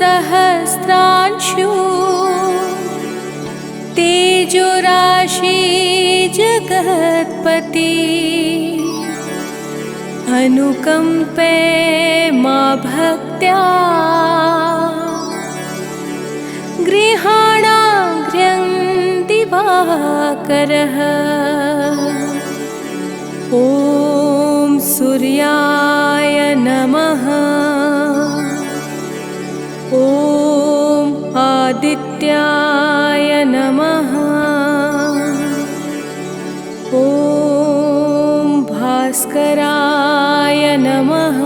सहस्रांशु तेजोराशि जगत्पति अनुकंपे मा भक्त्या गृहाणाग्र्यं दिवाकरः। ॐ सूर्याय नमः। ॐ आदित्याय नमः। ॐ भास्कराय नमः।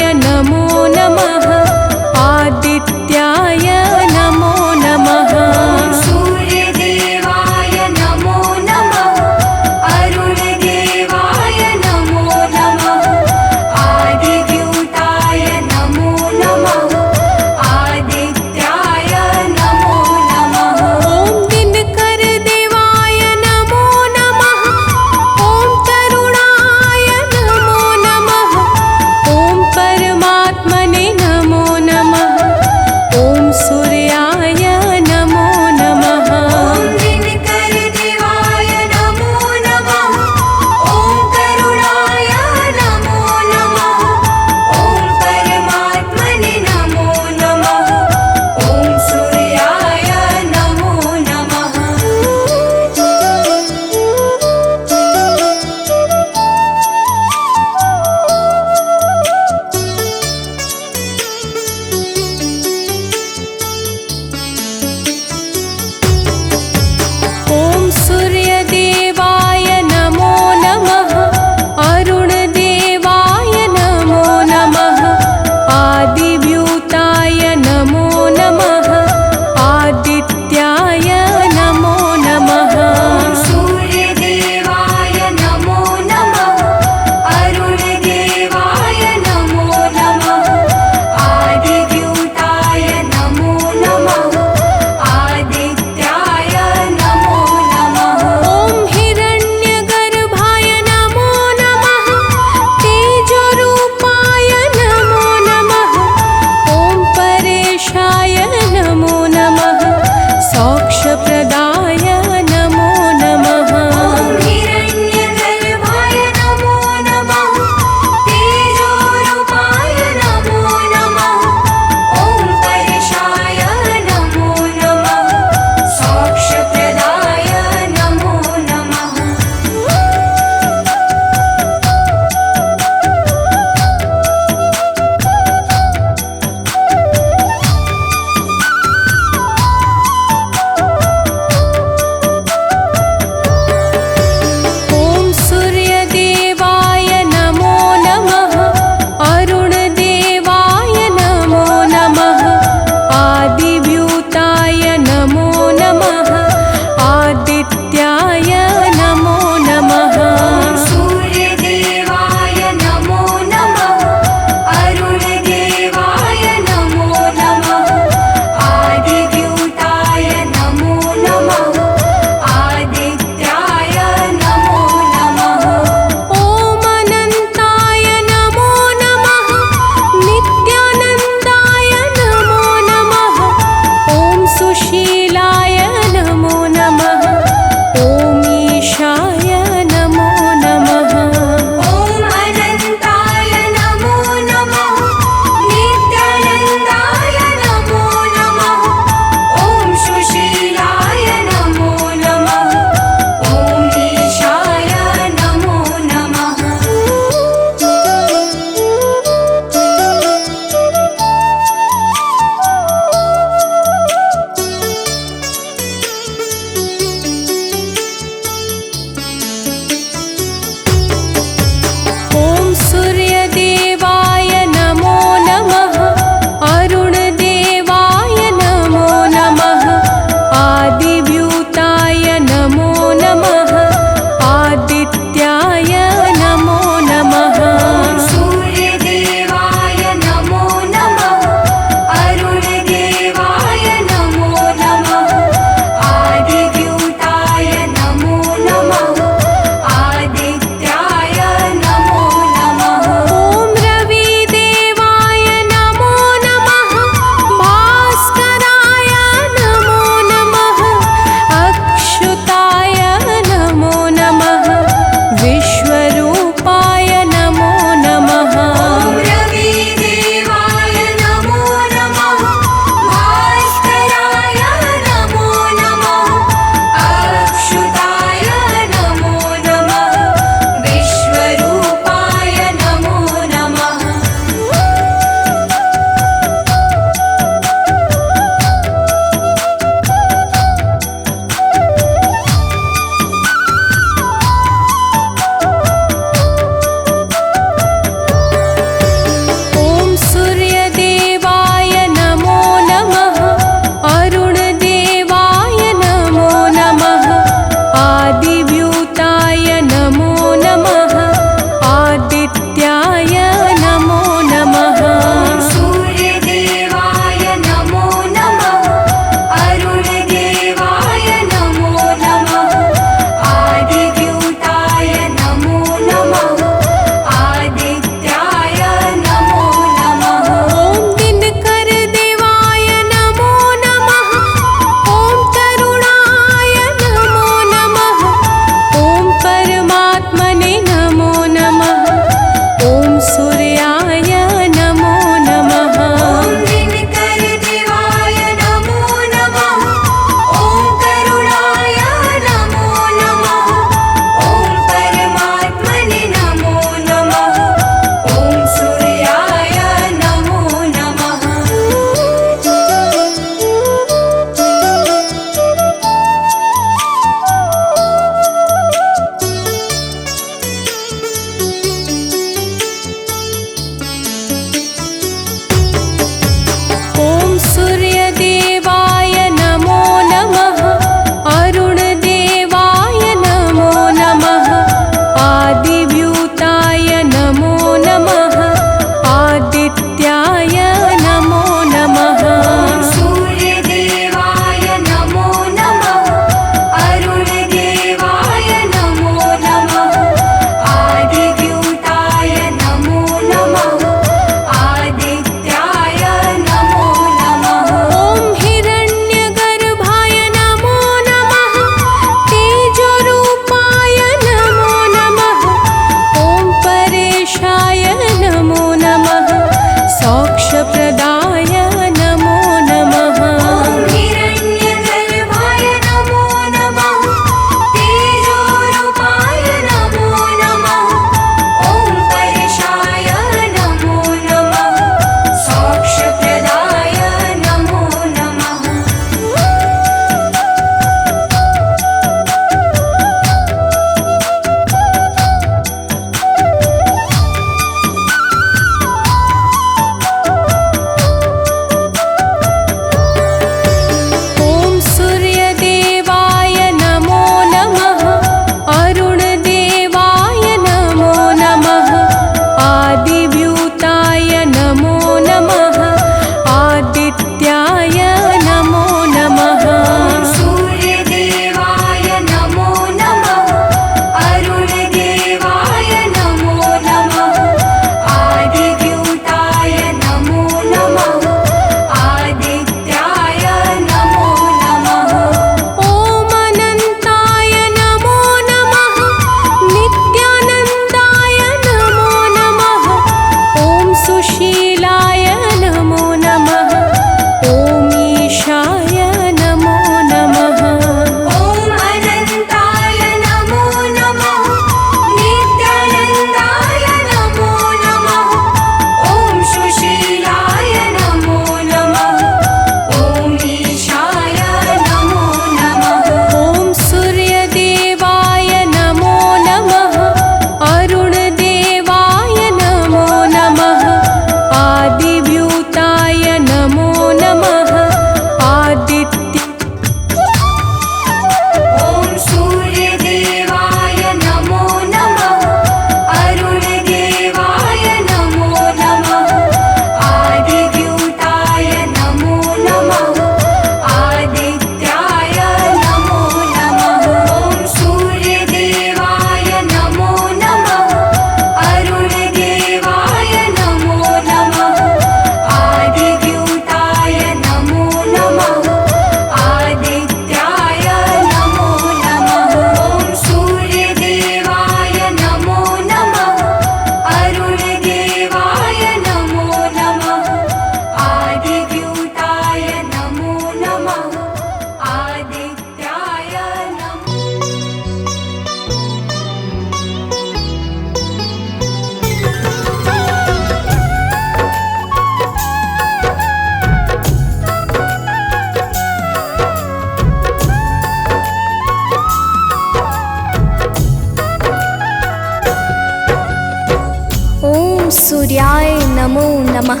ओम सूर्याय नमो नमः।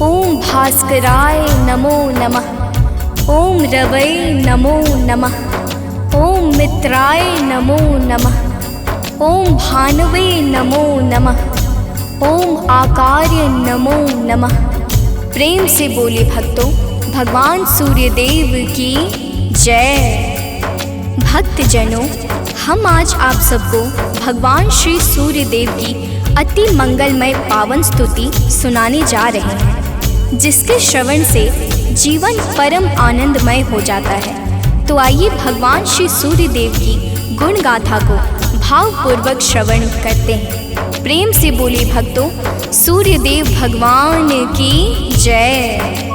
ओम भास्कराय नमो नमः। ओम रवै नमो नमः। ओम मित्राय नमो नमः। ओम भानवे नमो नमः। ओम आकार्य नमो नमः। प्रेम से बोले भक्तों, भगवान सूर्यदेव की जय। भक्तजनों, हम आज आप सबको भगवान श्री सूर्यदेव की अति मंगलमय पावन स्तुति सुनाने जा रहे हैं, जिसके श्रवण से जीवन परम आनंदमय हो जाता है। तो आइए भगवान श्री सूर्यदेव की गुण गाथा को भावपूर्वक श्रवण करते हैं। प्रेम से बोले भक्तों, सूर्यदेव भगवान की जय।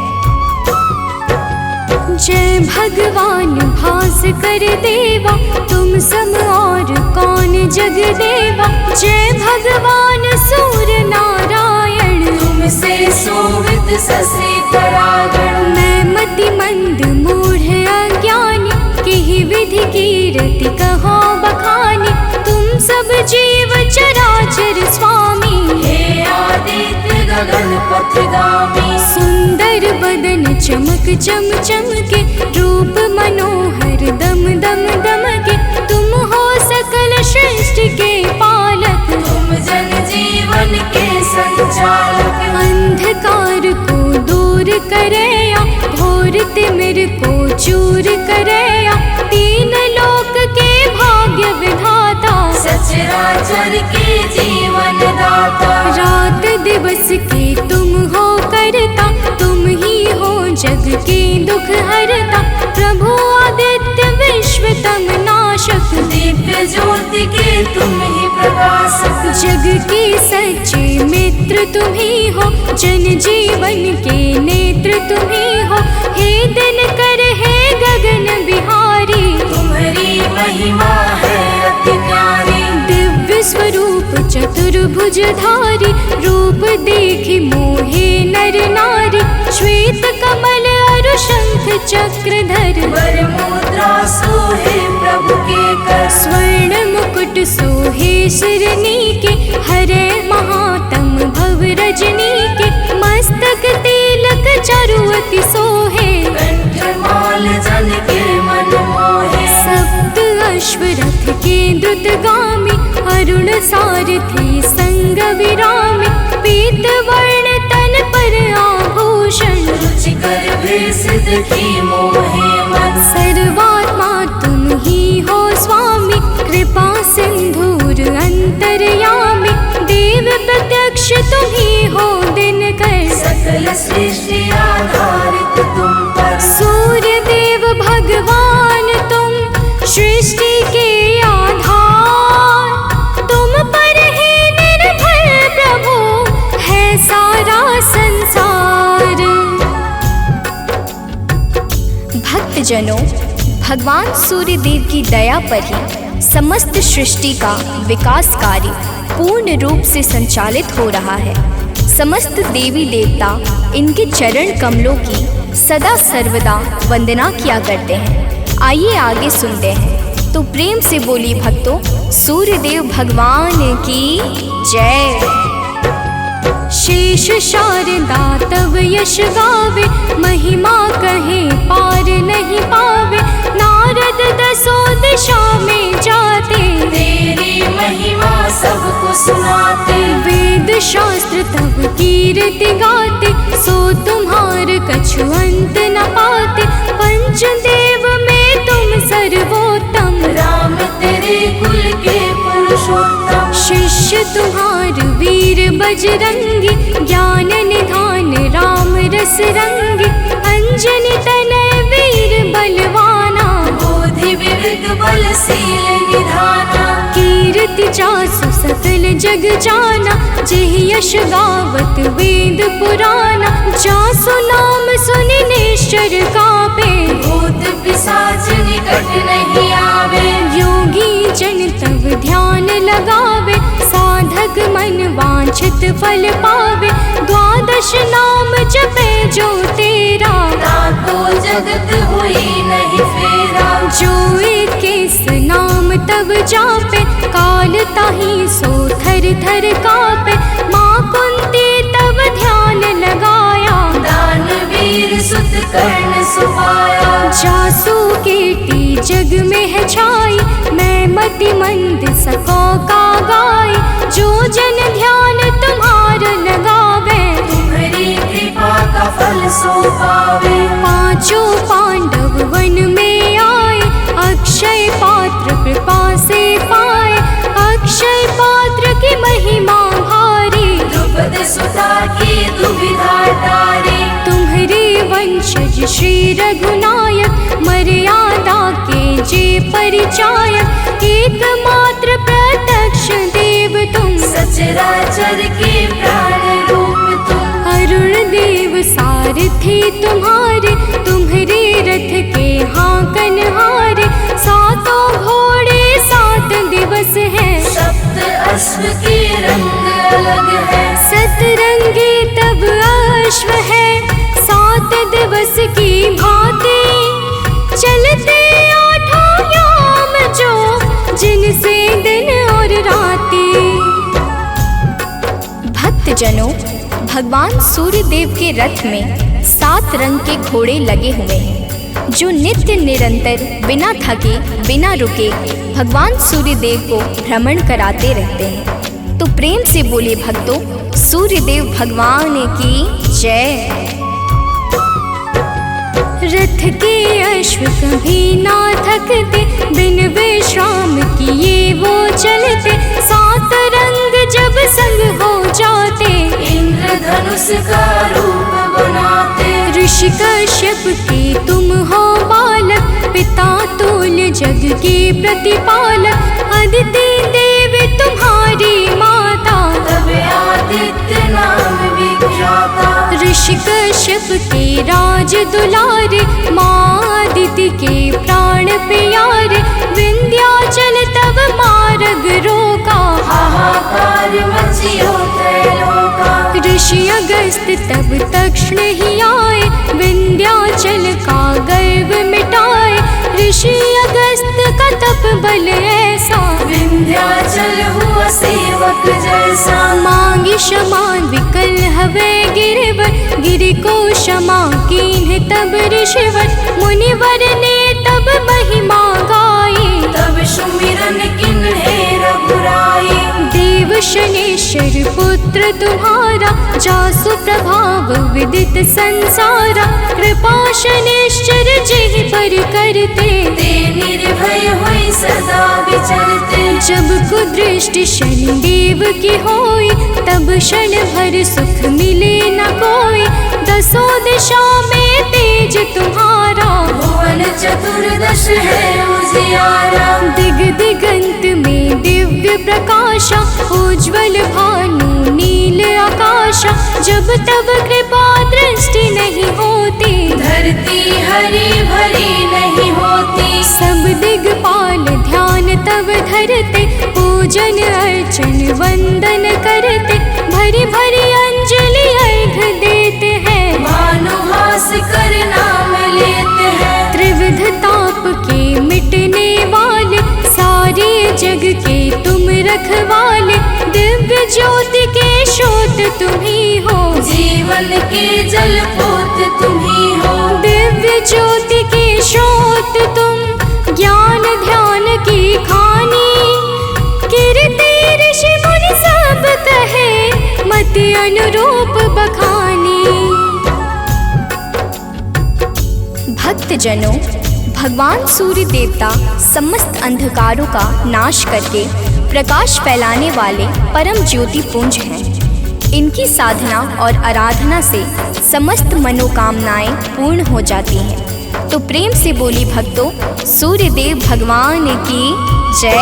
जय भगवान भास्कर देवा, तुम सम और कौन जग देवा। जय भगवान सूर्य नारायण, तुमसे सोवित ससे तरागण। मैं मति मंद मूढ़ अज्ञानी, किहि विधि कीरति कहो बखानी। तुम सब जीव चराचर स्वामी, हे आदित्य गगन पथगामी। सुंदर बदन चमक चम चमके, रूप मनोहर दम दम दमके। तुम हो सकल सृष्टि के पालक, तुम जन जीवन के संचालक। अंधकार को दूर करया, घोर तिमिर को चूर करया। तीन लोक के भाग्य विधाता, सचराचर के जीवन दाता। रात दिवस के तुम हो करता, तुम ही हो जग के दुख हरता। प्रभु आदित्य विश्व तम नाशक, दिव्य ज्योति के तुम ही प्रकाशक। जग के सच्चे मित्र तुम ही हो, जन जीवन के नेत्र तुम ही हो। हे दिनकर हे गगन बिहारी, तुम्हारी महिमा है अति न्यारी। दिव्य स्वरूप चतुर्भुजधारी, रूप देखि मोहे नर नारी। श्वेत कमल अरु शंख चक्रधर, वर मुद्रा सोहे प्रभु के कर। स्वर्ण मुकुट सोहे शिरनी के, हरे महातम भव रजनी के। मस्तक तिलक चरुअति सोहे, कंठमाल जन के मन मोहे। सप्त अश्वरथ के द्रुतगामी, अरुण सारथी संग विरामी। पीत वर्ण तन पर आभूषण, रुचिकर भेष देखी मोहे मन। सर्वात्मा तुम ही हो स्वामी, कृपा सिंधुर अंतर्यामी। देव प्रत्यक्ष तुम ही हो दिनकर, सकल सृष्टि आधारित तुम पर। सूर्य देव भगवान तुम सृष्टि के आधार। तुम पर ही निर्भर प्रभु है सारा संसार। भक्तजनों, भगवान सूर्यदेव की दया पर ही समस्त सृष्टि का विकास कार्य पूर्ण रूप से संचालित हो रहा है। समस्त देवी देवता इनके चरण कमलों की सदा सर्वदा वंदना किया करते हैं। आइए आगे सुनते हैं। तो प्रेम से बोली भक्तों, सूर्यदेव भगवान की जय। शेष शारदा तव यश गावे, महिमा कहे पार नहीं पावे। नारद दसों दिशा में जाते, तेरी महिमा सबको सुनाते। वेद शास्त्र तब कीर्ति गाते, सो तुम्हार कछु अंत न पाते। पंचदेव में तुम सर्वोत्तम, राम तेरे कुल के पुरुषोत्तम। शिष्य तुम्हार वीर बजरंगी, ज्ञान निधान राम रस रंगी। अंजनी तनय वीर बलवाना, बोधि विवेक बलशील निधाना। कीर्ति जासु सकल जग जाना, जेहि यश गावत वेद पुराना। जासु नाम सुनि निश्चर कापे, भूत पिशाच निकट नहीं आवे। योगी जन तब ध्यान लगावे, साधक मन वांछित फल पावे। द्वादश नाम जपे जो तेरा, ताको जगत हुई नहीं फेरा। जो इक्कीस नाम तब जापे, काल ताहि सो थर थर कापे। माँ मति मंद सको का गाय, जो जन ध्यान तुम्हार लगावे, तुम्हारी कृपा का फल सो पावे। पांचों पांडव वन में आए, अक्षय पात्र कृपा से पाए, अक्षय पात्र की महिमा भारी, द्रुपद सुता की दुविधा टारी। तुम्हारे वंशज श्री रघुनायक, मर्यादा के जे परिचायक, एकमात्र प्रत्यक्ष देव तुम, सचराचर के प्राण रूप तुम। अरुण देव सारथी तुम्हारे, तुम्हारे रथ के हाकन हारे, सातों घोड़े 7 दिवस है, सप्त अश्व के रंग अलग है। सतरंगी तब अश्व है, 7 दिवस की भांति, चलते 8 याम जो, जिनसे दिन और राती। भक्तजनों, भगवान सूर्य देव के रथ में 7 रंग के घोड़े लगे हुए हैं, जो नित्य निरंतर बिना थके बिना रुके भगवान सूर्य देव को भ्रमण कराते रहते हैं। तो प्रेम से बोले भक्तों, सूर्य देव भगवान की जय। रथ के अश्व कभी ना थकते, बिन विश्राम किए वो चलते, 7 रंग जब संग हो जाते, इंद्रधनुष का रूप बनाते। ऋषि कश्यप के तुम हो बालक, पिता तुल जग के प्रतिपालक, अदिति देव तुम्हारी माता, तब आदित्य नाम विख्याता। ऋषि कश्यप के राज दुलारे, माँ अदिति के प्राण प्यारे, विंध्याचल तब मार्ग रोका, हाहाकार मचियो त्रैलोका। ऋषि अगस्त तब तक्षण ही आए, विंध्याचल का गर्व मिटाए, ऋषि अगस्त का तप बल ऐसा, विंध्याचल हुआ सेवक जैसा। मांगी क्षमा विकल हवे गिरवर, गिरि को क्षमा कीन्ह तब ऋषिवर, मुनिवर ने तब महिमा गाई, तब सुमिरन किन्हे रघुराई। देव शनेश्वर पुत्र तुम्हारा, जासु प्रभाव विदित संसारा, कृपा शनेश्वर जेहि पर करते, ते निर्भय हुई सदा विचरते। जब कुदृष्टि शनिदेव की होई, तब क्षण भर सुख मिले न कोई, 10 दिशा में तेज तुम्हारा, भुवन चतुर्दश है उजियारा। दिग दिगंत में दिव्य प्रकाशा, उज्ज्वल भानु नील आकाशा, जब तब कृपा दृष्टि नहीं होती, धरती हरी भरी नहीं होती। सब दिगपाल ध्यान तब धरते, पूजन अर्चन वंदन करते, भरी भरी अंजलि अर्घ देते हैं, भानुहास कर नाम लेते हैं। त्रिविध ताप के मिटने वाले, सारे जग के तुम रखवाले, दिव्य ज्योति के स्रोत तुम ही हो, जीवन के जल पोत तुम ही हो। दिव्य ज्योति के स्रोत तुम, ज्ञान ध्यान की खानी, कीर्ति ऋषि मुनि सब कहे, मति अनुरूप बखानी। भक्तजनों, भगवान सूर्य देवता समस्त अंधकारों का नाश करके प्रकाश फैलाने वाले परम ज्योति पुंज हैं। इनकी साधना और आराधना से समस्त मनोकामनाएं पूर्ण हो जाती हैं। तो प्रेम से बोली भक्तों, सूर्य देव भगवान की जय।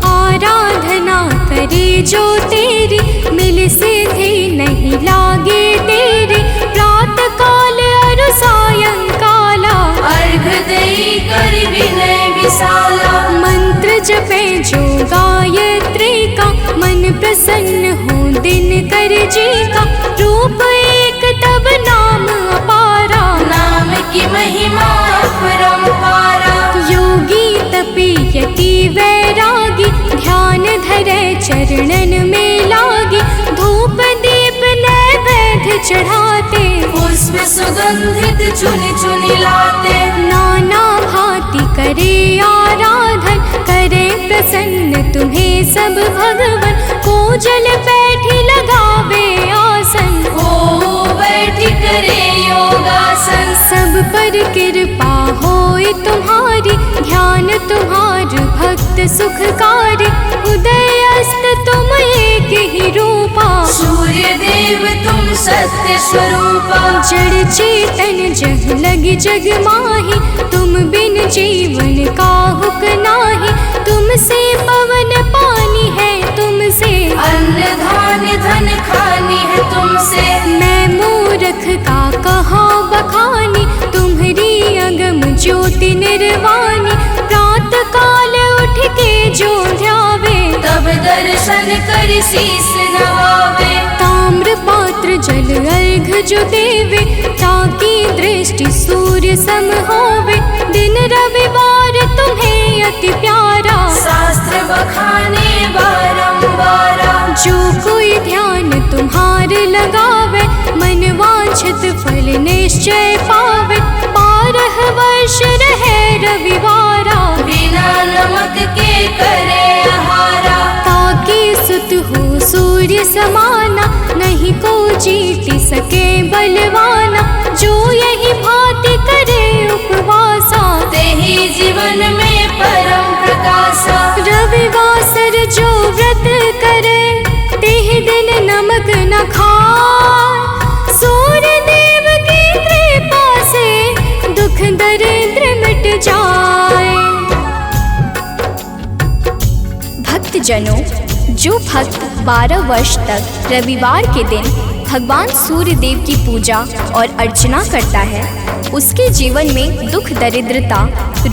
आराधना करे जो तेरी, मिल सिद्धि नहीं लागे तेरी, प्रातः काल और सायंकाला, अर्घ देई कर विनय विशाला। मंत्र जपे जो गायत्री का, मन प्रसन्न हो दिन कर जी का, रूप एक तब नाम अपारा, नाम की महिमा अपरंपारा। योगी तपी यति वैरागी, ध्यान धरे चरणन में लागी, धूप दीप नैवेद्य चढ़ाते, पुष्प सुगंधित चुन चुन लाते। नाना भांति करे आराधन, प्रसन्न तुम्हें सब भगवन, को जल बैठी लगावे आसन, हो बैठी करे योगासन। सब पर कृपा होए तुम्हारी, ध्यान तुम्हार भक्त सुखकारी, उदय अस्त तुम एक ही रूपा, सूर्य देव तुम सत्य स्वरूपा। जड़ चेतन जग लगी जग माही, तुम बिन जीवन काहुक नाही, तुमसे पवन पानी है तुमसे, अन्न धान्य धन खानी है तुमसे। मैं मूर्ख का कहाँ बखानी, तुम्हारी अगम ज्योति निर्वाणी, प्रात काल उठ के जो ध्यावे, तब दर्शन कर शीस नवावे। ताम्र पात्र जल अर्घ जो देवे, ताकि दृष्टि सूर्य सम होवे, दिन रविवार तुम्हें अति प्यारा, शास्त्र बखाने बारंबारा। जो कोई ध्यान तुम्हार लगावे, मन वांछित फल निश्चय पावे, 12 वर्ष रहे रविवारा, बिना नमक के करे आहारा। ताकि सुत हो सूर्य समाना, नहीं को जीत सके बलवाना, जो यही भांति करे उपवासा, तेहि जीवन में परम प्रकाशा। रविवासर जो व्रत करे, तेहि दिन नमक न खाए, सूर्य देव की कृपा से दुख दरिद्र मिट जाए। भक्तजनों, जो भक्त 12 वर्ष तक रविवार के दिन भगवान सूर्य देव की पूजा और अर्चना करता है, उसके जीवन में दुख दरिद्रता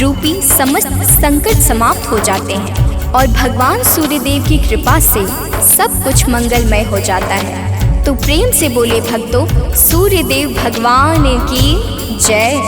रूपी समस्त संकट समाप्त हो जाते हैं और भगवान सूर्य देव की कृपा से सब कुछ मंगलमय हो जाता है। तो प्रेम से बोले भक्तों, सूर्य देव भगवान की जय।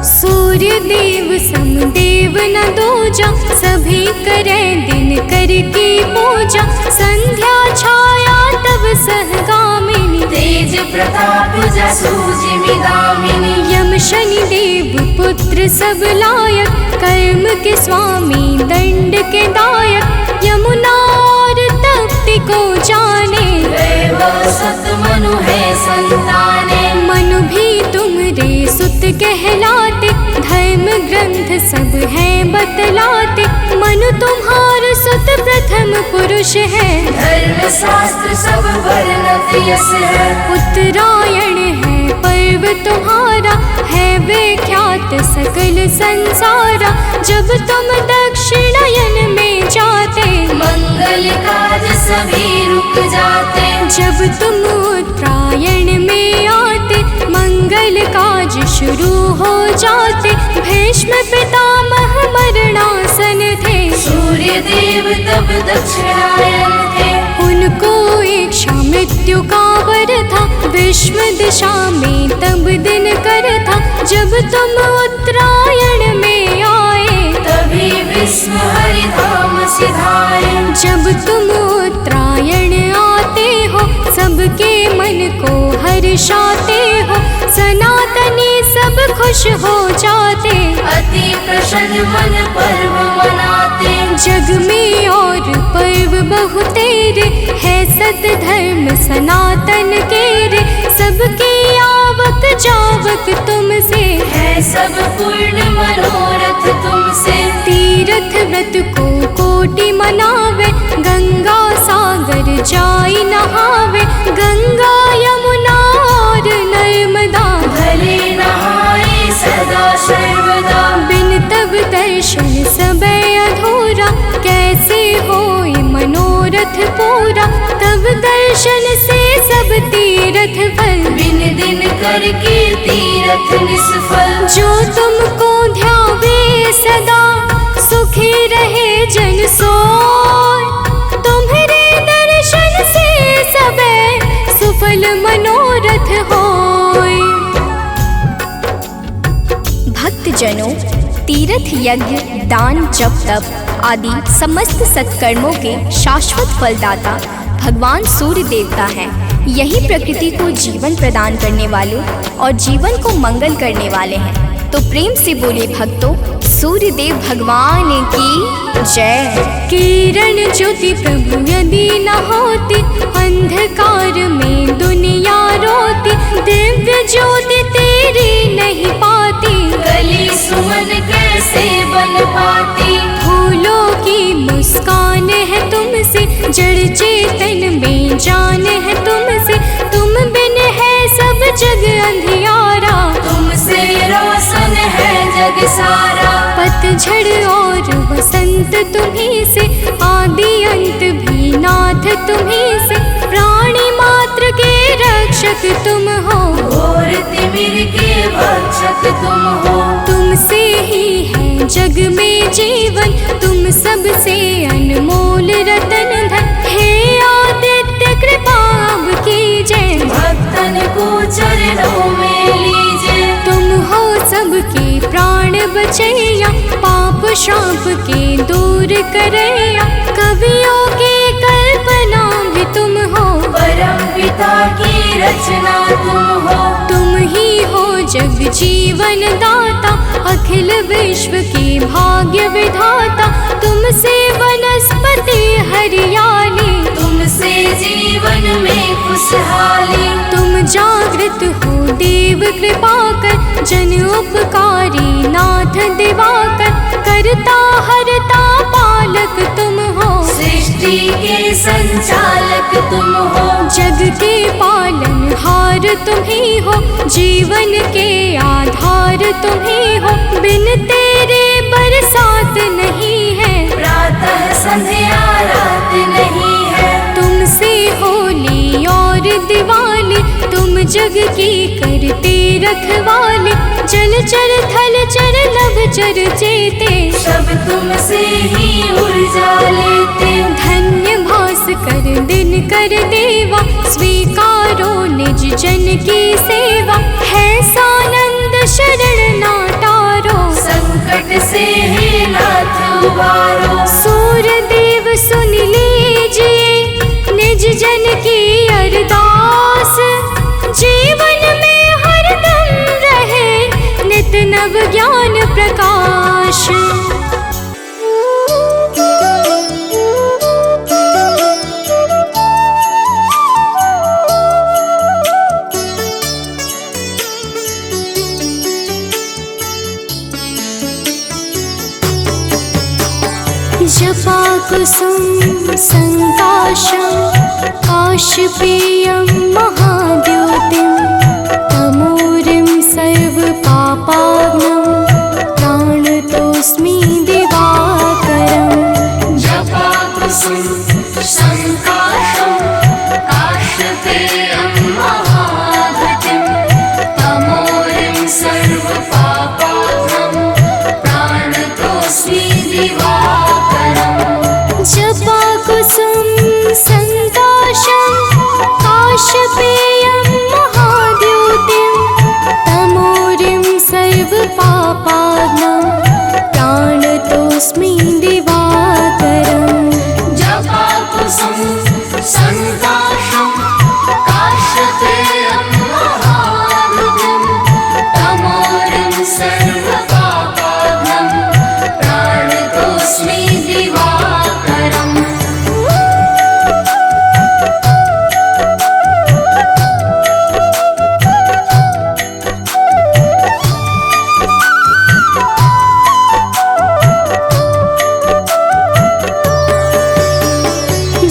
सूर्य देव समदेव न दूजा, सभी करे दिन कर की पूजा, संध्या छाया तब सहगामिनी, तेज प्रताप जसु जिमिदामिनी। यम शनि देव पुत्र सब लायक, कर्म के स्वामी दंड के दायक, यमुना और तप्ति को जाने, वैभव सत मनु है संताने। मनु भी तुमरे सुत कहलाते, धर्म ग्रंथ सब हैं बतलाते, मनु तुम्हार सुत प्रथम पुरुष है, धर्म शास्त्र सब वर्णत यस है। उत्तरायण है पर्व तुम्हारा, है विख्यात सकल संसारा, जब तुम दक्षिणायन में जाते, मंगल काज सभी रुक जाते। जब तुम उत्तरायण में आते, मंगल काज शुरू हो जाते। भीष्म पितामह मरणासन थे, सूर्य देव तब दक्षिणायन थे। उनको इच्छा मृत्यु का वर था, विश्व दिशा में तब दिन कर था, जब तुम उत्तरायण में आए, तभी विश्व हरि धाम सिधाए। जब तुम उत्तरायण आते हो, सबके मन को हर्षाते हो, सनातनी सब खुश हो जाते, अति प्रसन्न मन पर्व मनाते। जग में और पर्व बहुतेरे, है सत धर्म सनातन के रे, सबके आवक जावक तुमसे, है सब पूर्ण मनोरथ तुमसे। तीर्थ व्रत को कोटि मनावे, गंगा सागर जाई नहावे, गंगा यमुना और नर्मदा, भले नहाए सदा सर्वदा। बिन तब दर्शन सब अधूरा, कैसे होए मनोरथ पूरा, तब दर्शन से सब तीर्थ फल, बिन दिन करके तीरथ निष्फल। जो तुमको ध्यावे सदा, सुखी रहे जन सोय, तुम्हारे दर्शन से सबे सुफल मनोरथ होय। भक्तजनों, तीर्थ यज्ञ दान जप तप आदि समस्त सत्कर्मों के शाश्वत फलदाता भगवान सूर्य देवता हैं। यही प्रकृति को जीवन प्रदान करने वाले और जीवन को मंगल करने वाले हैं। तो प्रेम से बोले भक्तों, सूर्यदेव भगवान की जय। किरण ज्योति प्रभु यदि न होती, अंधकार में दुनिया रोती। दिव्य ज्योति तेरी नहीं पाती, गली सुमन कैसे बन पाती। फूलों की मुस्कान है तुमसे, जड़ चेतन में जान है तुमसे। तुम बिन है सब जग अंधियारा, तुमसे रोशन है जग सारा। पतझड़ और बसंत तुम्हीं से, आदि अंत भी नाथ तुम्हीं से। प्राणी मात्र के रक्षक तुम हो, घोर तिमिर के भक्षक तुम हो। तुमसे ही है जग में जीवन, तुम सबसे अनमोल रतन धन। हे आदित्य कृपा अब कीजिए, भक्तन को चरणों में लीजिए। तुम हो सबके प्राण बचैया, पाप शाप के दूर करैया। कवियों की कल्पना भी तुम हो, परम पिता की रचना तुम हो। तुम ही हो जग जीवन दाता, अखिल विश्व के भाग्य विधाता। तुमसे वनस्पति हरियाली, तुमसे जीवन में खुशहाली। तुम जागृत हो देव कृपा कर, जन उपकारी नाथ दिवाकर। करता हरता पालक तुम हो, सृष्टि के संचालक तुम हो। जग के पालन हार तुम ही हो, जीवन के आधार तुम ही हो। बिन तेरे बरसात नहीं है, प्रातः संध्या रात नहीं है। तुमसे होली और दिवाली, तुम जग की करते रखवाले। जल चर थल चर नभ चर चेते, सब तुमसे ही ऊर्जा लेते। धन्य भास्कर दिन कर देवा, स्वीकारो निज जन की सेवा। है सानंद शरण ना टारो, संकट से हे नाथ उबारो। सूर्यदेव सुन लीजिए निज जन की अरदास। जीवन में हरदम रहे नित नव ज्ञान प्रकाश। जपा कुसुम संकाशं, काशपेयं महाद्योतिं। तमोरिं सर्वपापाग्नं, प्राणतोऽस्मि दिवाकरम्। जपा कुसुम संकाशं, काशपेयं महाद्युतिं। तमोरिं सर्वपापाग्नं, प्राणतोऽस्मि दिवाकरम्। जपा कुसुम संकाशं, काशपेयं महाद्योतिं। तमोरिं सर्वपापाग्नं, प्राणतोऽस्मि दिवाकरम्। जपा कुसुम संकाशं, काशपेयं महाद्युतिं। तमोरिं सर्वपापाग्नं, प्राणतोऽस्मि दिवाकरम्।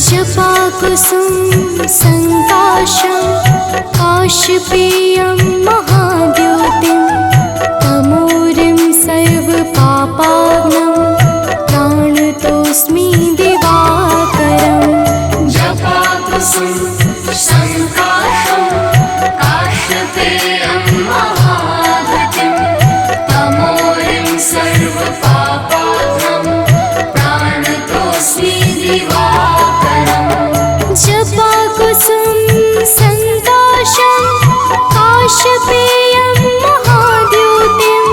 जपा कुसुम संकाशं, काशपेयं महाद्योतिं। तमोरिं सर्वपापाग्नं, प्राणतोऽस्मि दिवाकरम्। जपा कुसुम संकाशं, काशपेयं महाद्युतिं। तमोरिं सर्वपापाग्नं, प्राणतोऽस्मि दिवाकरम्। जपा कुसुम संकाशं, काशपेयं महाद्योतिं।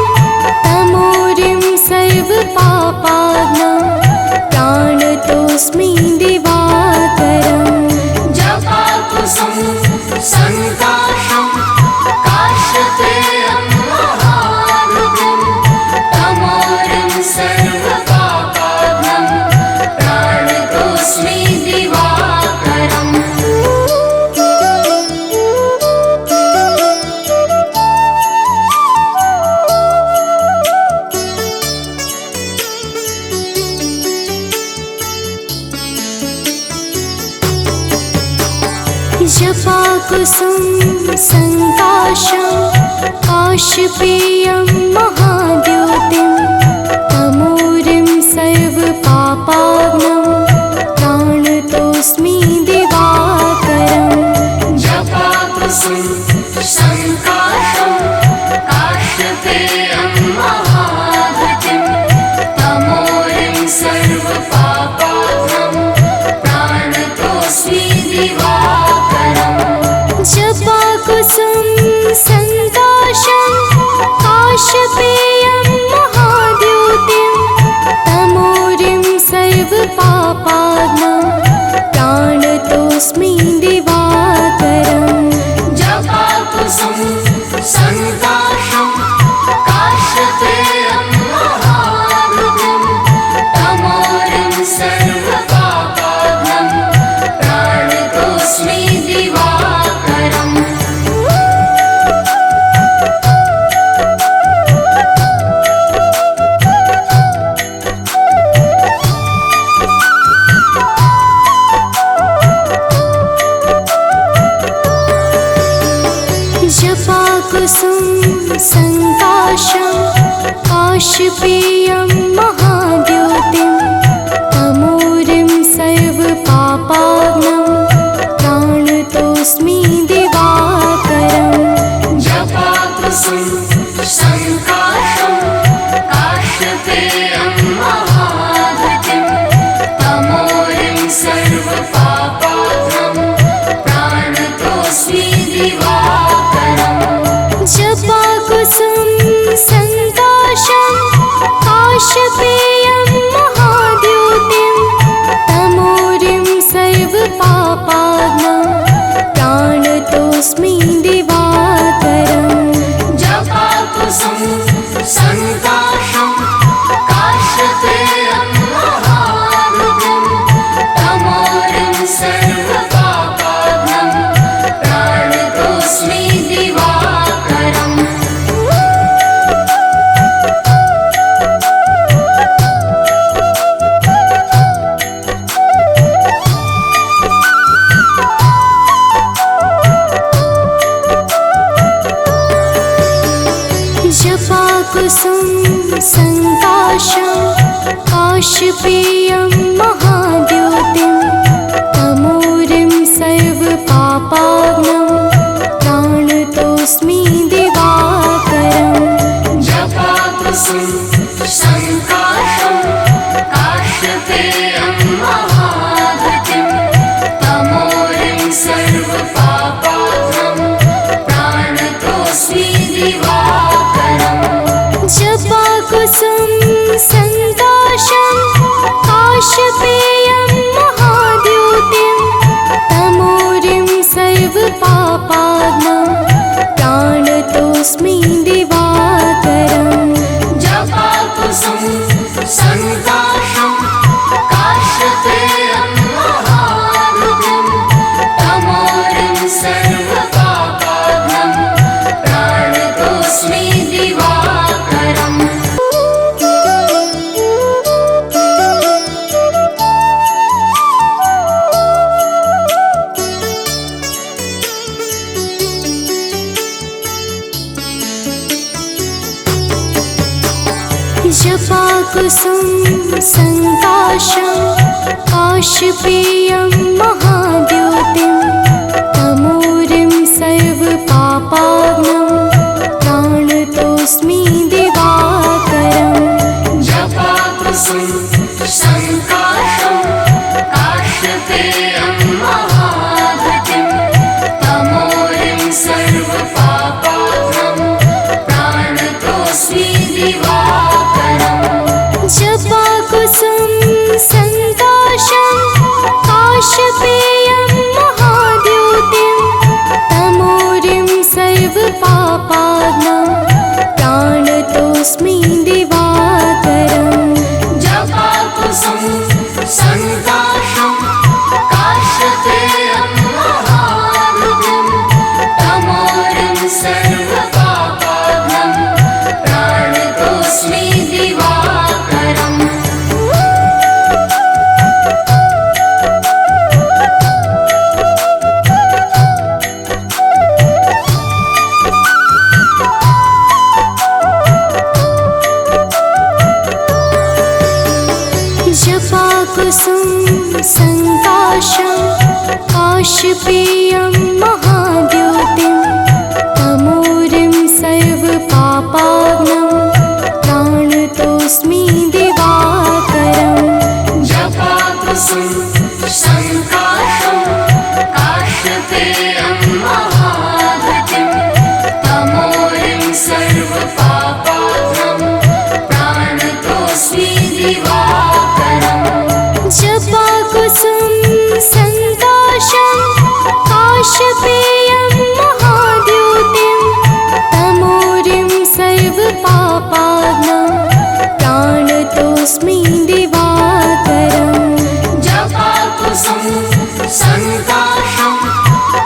तमोरिं सर्वपापाग्नं, प्राणतोऽस्मि दिवाकरम्। जपा जपाकुसुम संकाशं काशपेयं महाद्योतिं तमोरिं सर्वपापाग्नं प्राणतोऽस्मि दिवाकरम्। जपाकुसुम संकाशं काशपेयं महाद्युतिं तमोरिं सर्वपापाग्नं प्राणतोऽस्मि दिवाकरम्। जपाकुसुम संकाशं काशपेयं महाद्योतिं तमोरिं सर्वपापाग्नं प्राणतोऽस्मि दिवाकरम्। जपाकुसुम संकाशं काशपेयं महाद्युतिं तमोरिं सर्वपापाग्नं प्राणतोऽस्मि दिवाकरम्। जपाकुसुम संकाशं काशपेयं महाद्योतिं तमोरिं सर्वपापाग्नं प्राणतोऽस्मि दिवाकरम्। जपाकुसुम संकाशं काशपेयं महाद्युतिं तमोरिं सर्वपापाग्नं प्राणतोऽस्मि दिवाकरम्। जपाकुसुम संकाशं काशपेयं महाद्योतिं तमोरिं सर्वपापाग्नं प्राणतोऽस्मि दिवाकरम्। जपाकुसुम संकाशं काशपेयं महाद्युतिं तमोरिं सर्वपापाग्नं प्राणतोऽस्मि दिवाकरम्। जपाकुसुम संकाशं काशपेयं महाद्योतिं तमोरिं सर्वपापाग्नं प्राणतोऽस्मि दिवाकरम्। जपाकुसुम संकाशं काशपेयं महाद्युतिं तमोरिं सर्वपापाग्नं प्राणतोऽस्मि दिवाकरम्। जपाकुसुम संकाशं काशपेयं महाद्योतिं तमोरिं सर्वपापाग्नं प्राणतोऽस्मि दिवाकरम्। जपाकुसुम संकाशं काशपेयं महाद्युतिं तमोरिं सर्वपापाग्नं प्राणतोऽस्मि दिवाकरम्। जपाकुसुम संकाशं काशपेयं महाद्योतिं तमोरिं सर्वपापाग्नं प्राणतोऽस्मि दिवाकरम्। जपाकुसुम संकाशं काशपेयं महाद्युतिं तमोरिं सर्वपापाग्नं प्राणतोऽस्मि दिवाकरम्। जपाकुसुम संकाशं काशपेयं महाद्योतिं तमोरिं सर्वपापाग्नं प्राणतोऽस्मि दिवाकरम्। जपाकुसुम संकाशं काशपेयं काशपेयं महाद्योतिं तमोरिं सर्वपापाग्नं प्राणतोऽस्मि दिवाकरम् जपाकुसुम संकाशं काशपेयं महाद्युतिं तमोरिं सर्वपापाग्नं प्राणतोऽस्मि दिवाकरम् जपाकुसुम संकाशं काशपेयं महाद्योतिं तमोरिं सर्वपापाग्नं प्राणतोऽस्मि दिवाकरम् जपाकुसुम संकाशं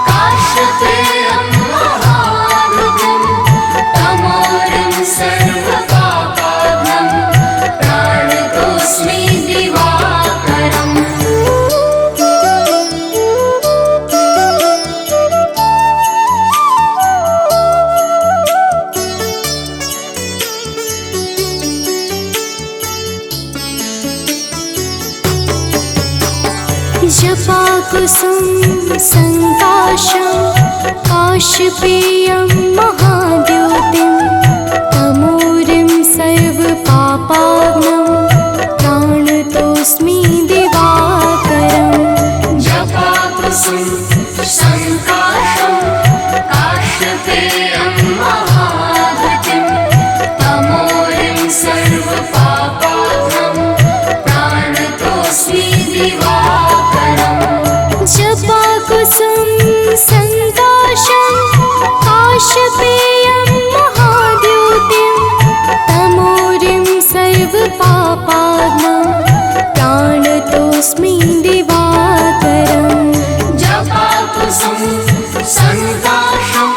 काशपेयं महाद्युतिं तमोरिं सर्वपापाग्नं प्राणतोऽस्मि दिवाकरम् जपाकुसुम संकाशं काशपेयं महाद्योतिं तमोरिं सर्वपापाग्नं प्राणतोऽस्मि दिवाकरम् जपाकुसुम संकाशं काशपेयं महाद्युतिं तमोरिं सर्वपापाग्नं प्राणतोऽस्मि दिवाकरम् जपाकुसुम संकाशं काशपेयं महाद्योतिं तमोरिं सर्वपापाग्नं प्राणतोऽस्मि दिवाकरम् जपाकुसुम संकाशं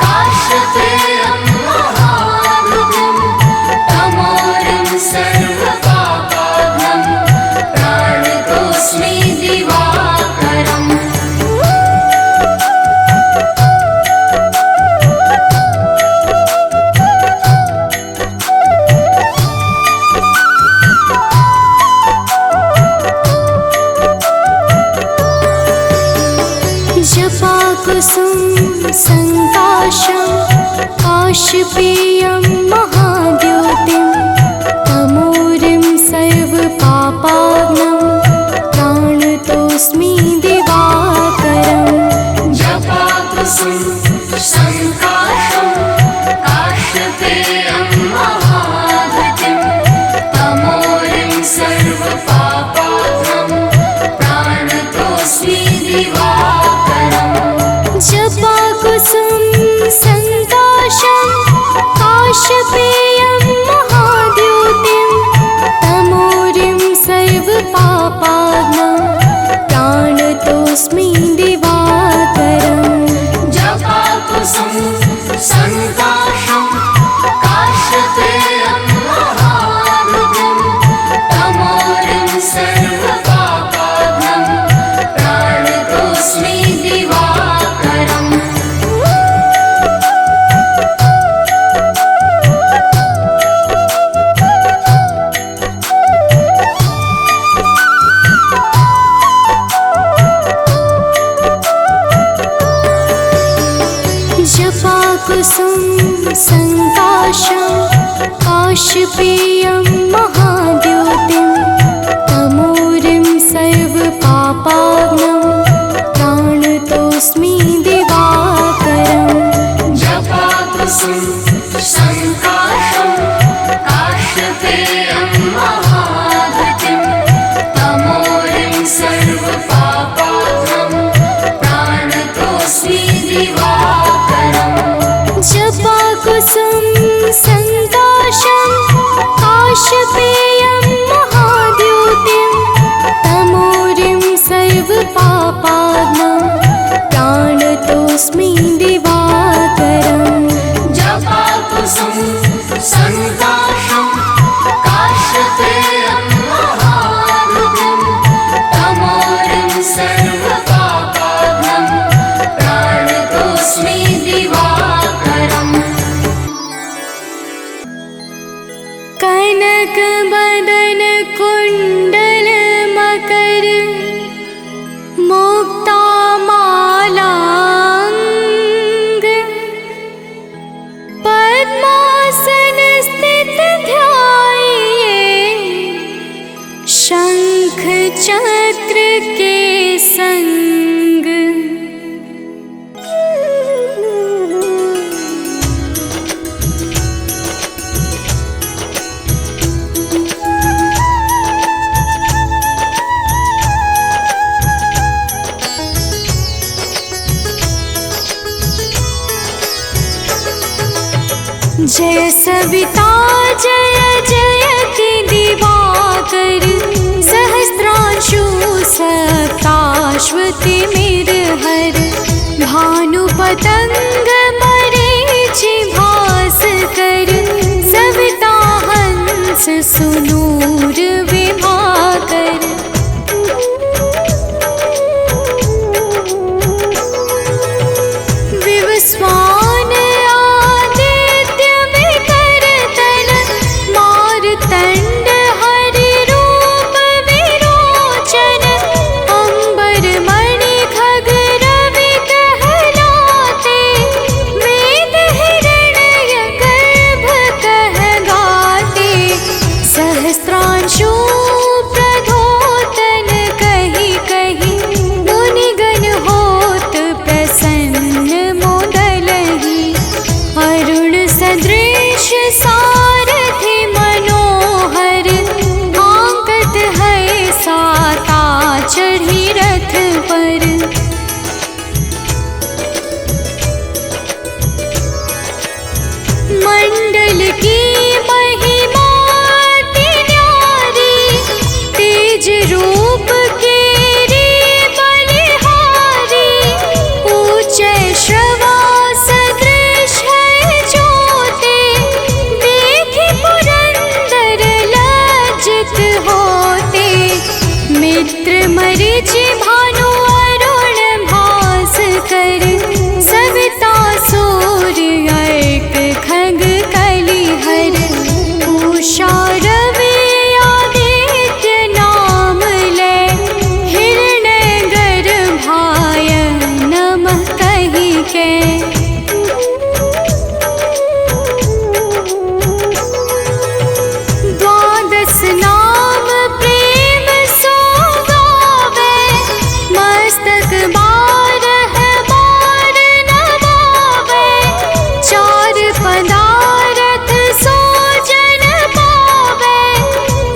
काशपेयं महाद्युतिं तमोरिं सर्वपापाग्नं प्राणतोऽस्मि दिवाकरम् जपाकुसुम संकाशं काशपेयं महाद्योतिं तमोरिं सर्वपापाग्नं प्राणतोऽस्मि दिवाकरम् जपाकुसुम संकाशं काशपेयं महाद्युतिं तमोरिं सर्वपापाग्नं प्राणतोऽस्मि दिवाकरम् जपाकुसुम संकाशं काशपेयं महाद्योतिं तमोरिं सर्वपापाग्नं प्राणतोऽस्मि दिवाकरम् जपाकुसुम संकाशं काशपेयं महाद्युतिं तमोरिं सर्वपापाग्नं प्राणतोऽस्मि दिवाकरम् जपाकुसुम संकाशं काशपेयं महाद्योतिं तमोरिं सर्वपापाग्नं प्राणतोऽस्मि दिवाकरम् जपाकुसुम संकाशं काशपेयं महाद्युतिं तमोरिं सर्वपापाग्नं प्राणतोऽस्मि दिवाकरम् जपाकुसुम संकाशं जय सविता जय जयति दिवाकर सहस्रांशु सप्ताश्वति मिरहर भानु पतंग मरीचि भास्कर सविता हंस सुनूर विभाकर। विवस्वान आदित्य विकर्तन मारतंड हरि रूप विरोचन अंबर मणि खग रवि कहलाते वेद हिरण्य गर्भ कह गाते सहस्त्रांशु प्रधोतन कही कही मुनिगण होत प्रसन्न मोदलहि अरुण सदृश सारथि मनोहर आंकत है साता चढ़ी रथ पर। मंडल की महिमा अति न्यारी तेज रूप केरी बलिहारी ऊंचे श्रवा सदृश है ज्योति देखि पुरंदर लज्जित होते मित्र मरीचि भानु अरुण भास्कर सविता सूर्य अर्क खग कलिहर उषा रवि आदित्य नाम ले हिरण्य गर्भाय नमः कहि के। द्वादश नाम प्रेम सो गावे मस्तक बारह बार नवावे चार पदारथ सो जन पावे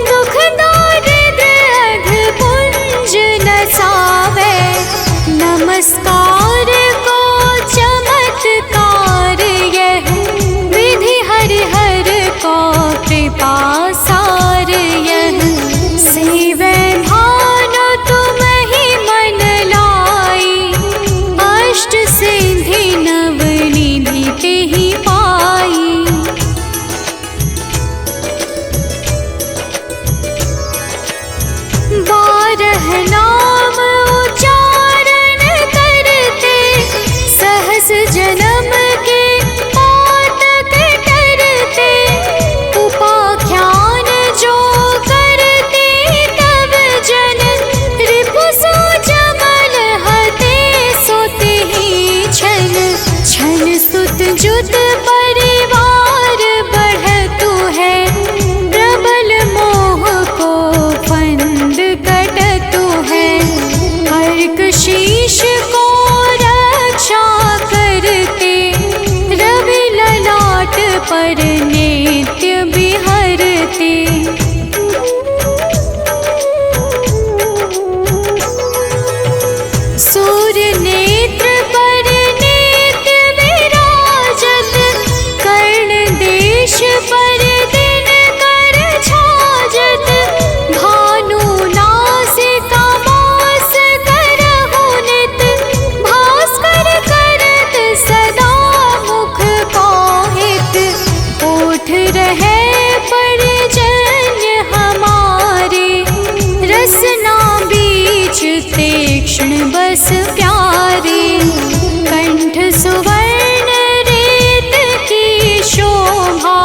दुख दारिद्र अघ पुंज नसावे नमस्कार को चमत्कार यह विधि हरिहर को कृपा सार यह सेवै भानु तुम ही मन लाई अष्ट सिद्धि नव निधि तेहि पाई। बारह नाम उच्चारण करते सहस जन्म के पातक टरते उपाख्यान जो करते तब जन रिपु सो जमल हते सुत ही छन छन सुत जुत परिवार बढ़तु है प्रबल मोह को फंद कटतु है अर्क शीश को रक्षा करते रवि ललाट पर नित्य बिहरते। सूर्य नेत्र पर नित्य विराजत कर्ण देश पर दिन कर छाजत भानु नासिका मास करहु नित भास्कर करत सदा मुख पाहित ओठ रहे परिजन्य हमारे रसना बीच तीक्ष्ण बस प्यारे कंठ सुवर्ण रेत की शोभा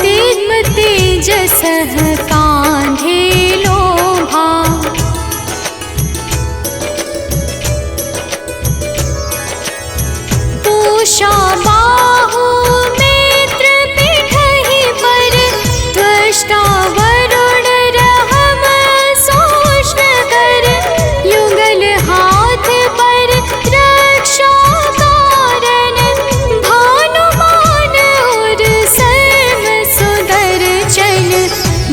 दिग्म तेजस कांधे लोभा। पूषा बाहु मित्र पिठहि पर त्वष्टा वरुण रहम सोष्ण कर युगल हाथ पर रक्षा कारण भानुमान और सर्व सुदर्शन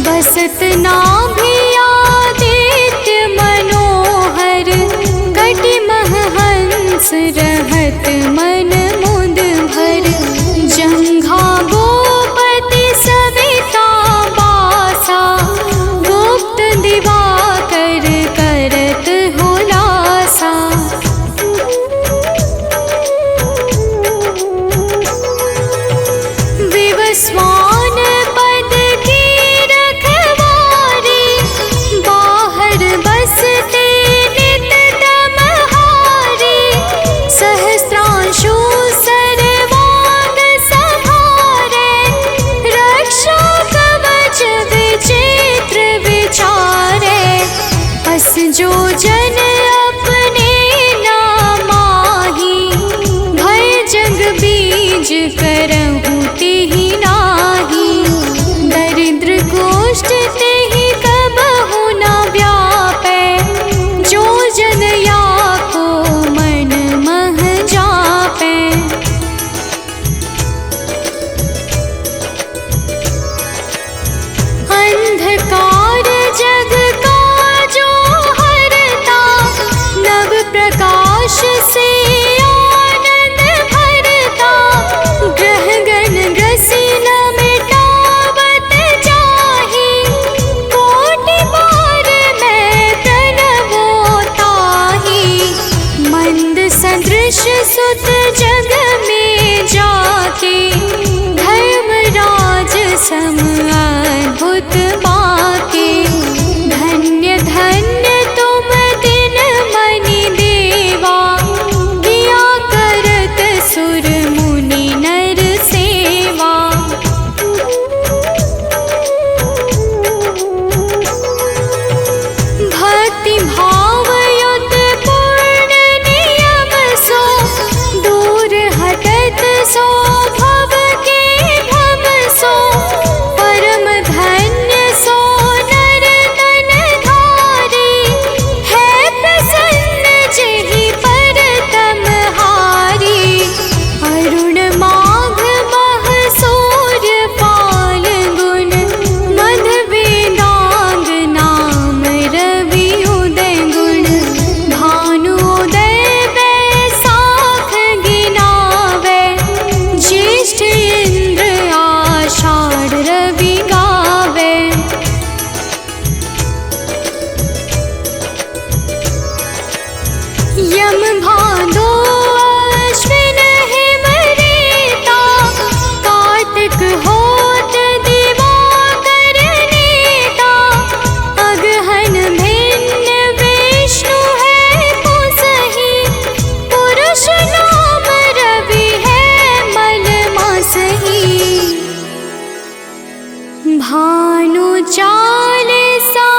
बसत नाभि आदित्य मनोहर कटि मह हंस रहत मन मुद भर जंघा गो सुत जग में जाके धर्मराज सम अद्भुत बाके। धन्य धन्य तुम दिन मनि देवा, किया करत सुर मुनि नर सेवा। भक्ति भाव युत पूर्ण नियम सो, दूर हटत सो भव के भव सो। परम धन्य सो नर तन धारी, है प्रसन्न जेहि पर तम हारी। अरुण माघ मह सूर्य पाल गुण, मध वेदांग नाम रवि उदय गुण। भानु उदय बैसाख गिनावे, ज्येष्ठ इंद्र आषाढ़ रवि गावे। यम भादो अश्विन हिम रेता, कार्तिक होत दिवाकर नेता। अगहन भिन्न विष्णु है पुसहि, पुरुष नाम रवि है मल मासहि। भानु चालीसा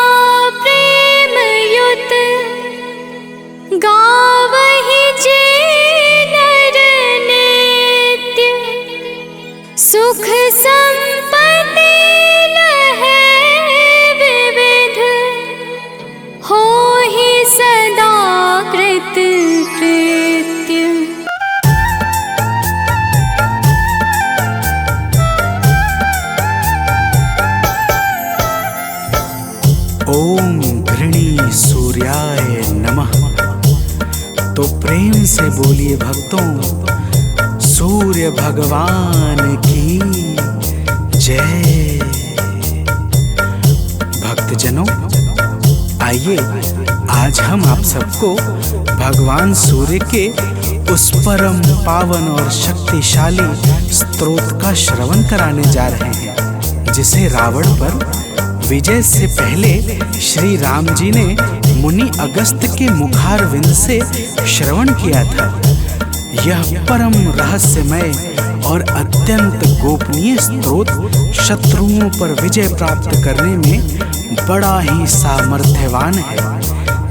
प्रेम युत, गावहि जे नर नित्य। सुख संपत्ति लहै विविध, होहि सदा कृत कृत्य। ओम घृणी सूर्याय नमः। तो प्रेम से बोलिए भक्तों, सूर्य भगवान की जय। भक्तजनों, आइए आज हम आप सबको भगवान सूर्य के उस परम पावन और शक्तिशाली स्तोत्र का श्रवण कराने जा रहे हैं, जिसे रावण पर विजय से पहले श्री राम जी ने मुनि अगस्त के मुखारविंद से श्रवण किया था। यह परम रहस्यमय और अत्यंत गोपनीय स्तोत्र शत्रुओं पर विजय प्राप्त करने में बड़ा ही सामर्थ्यवान है।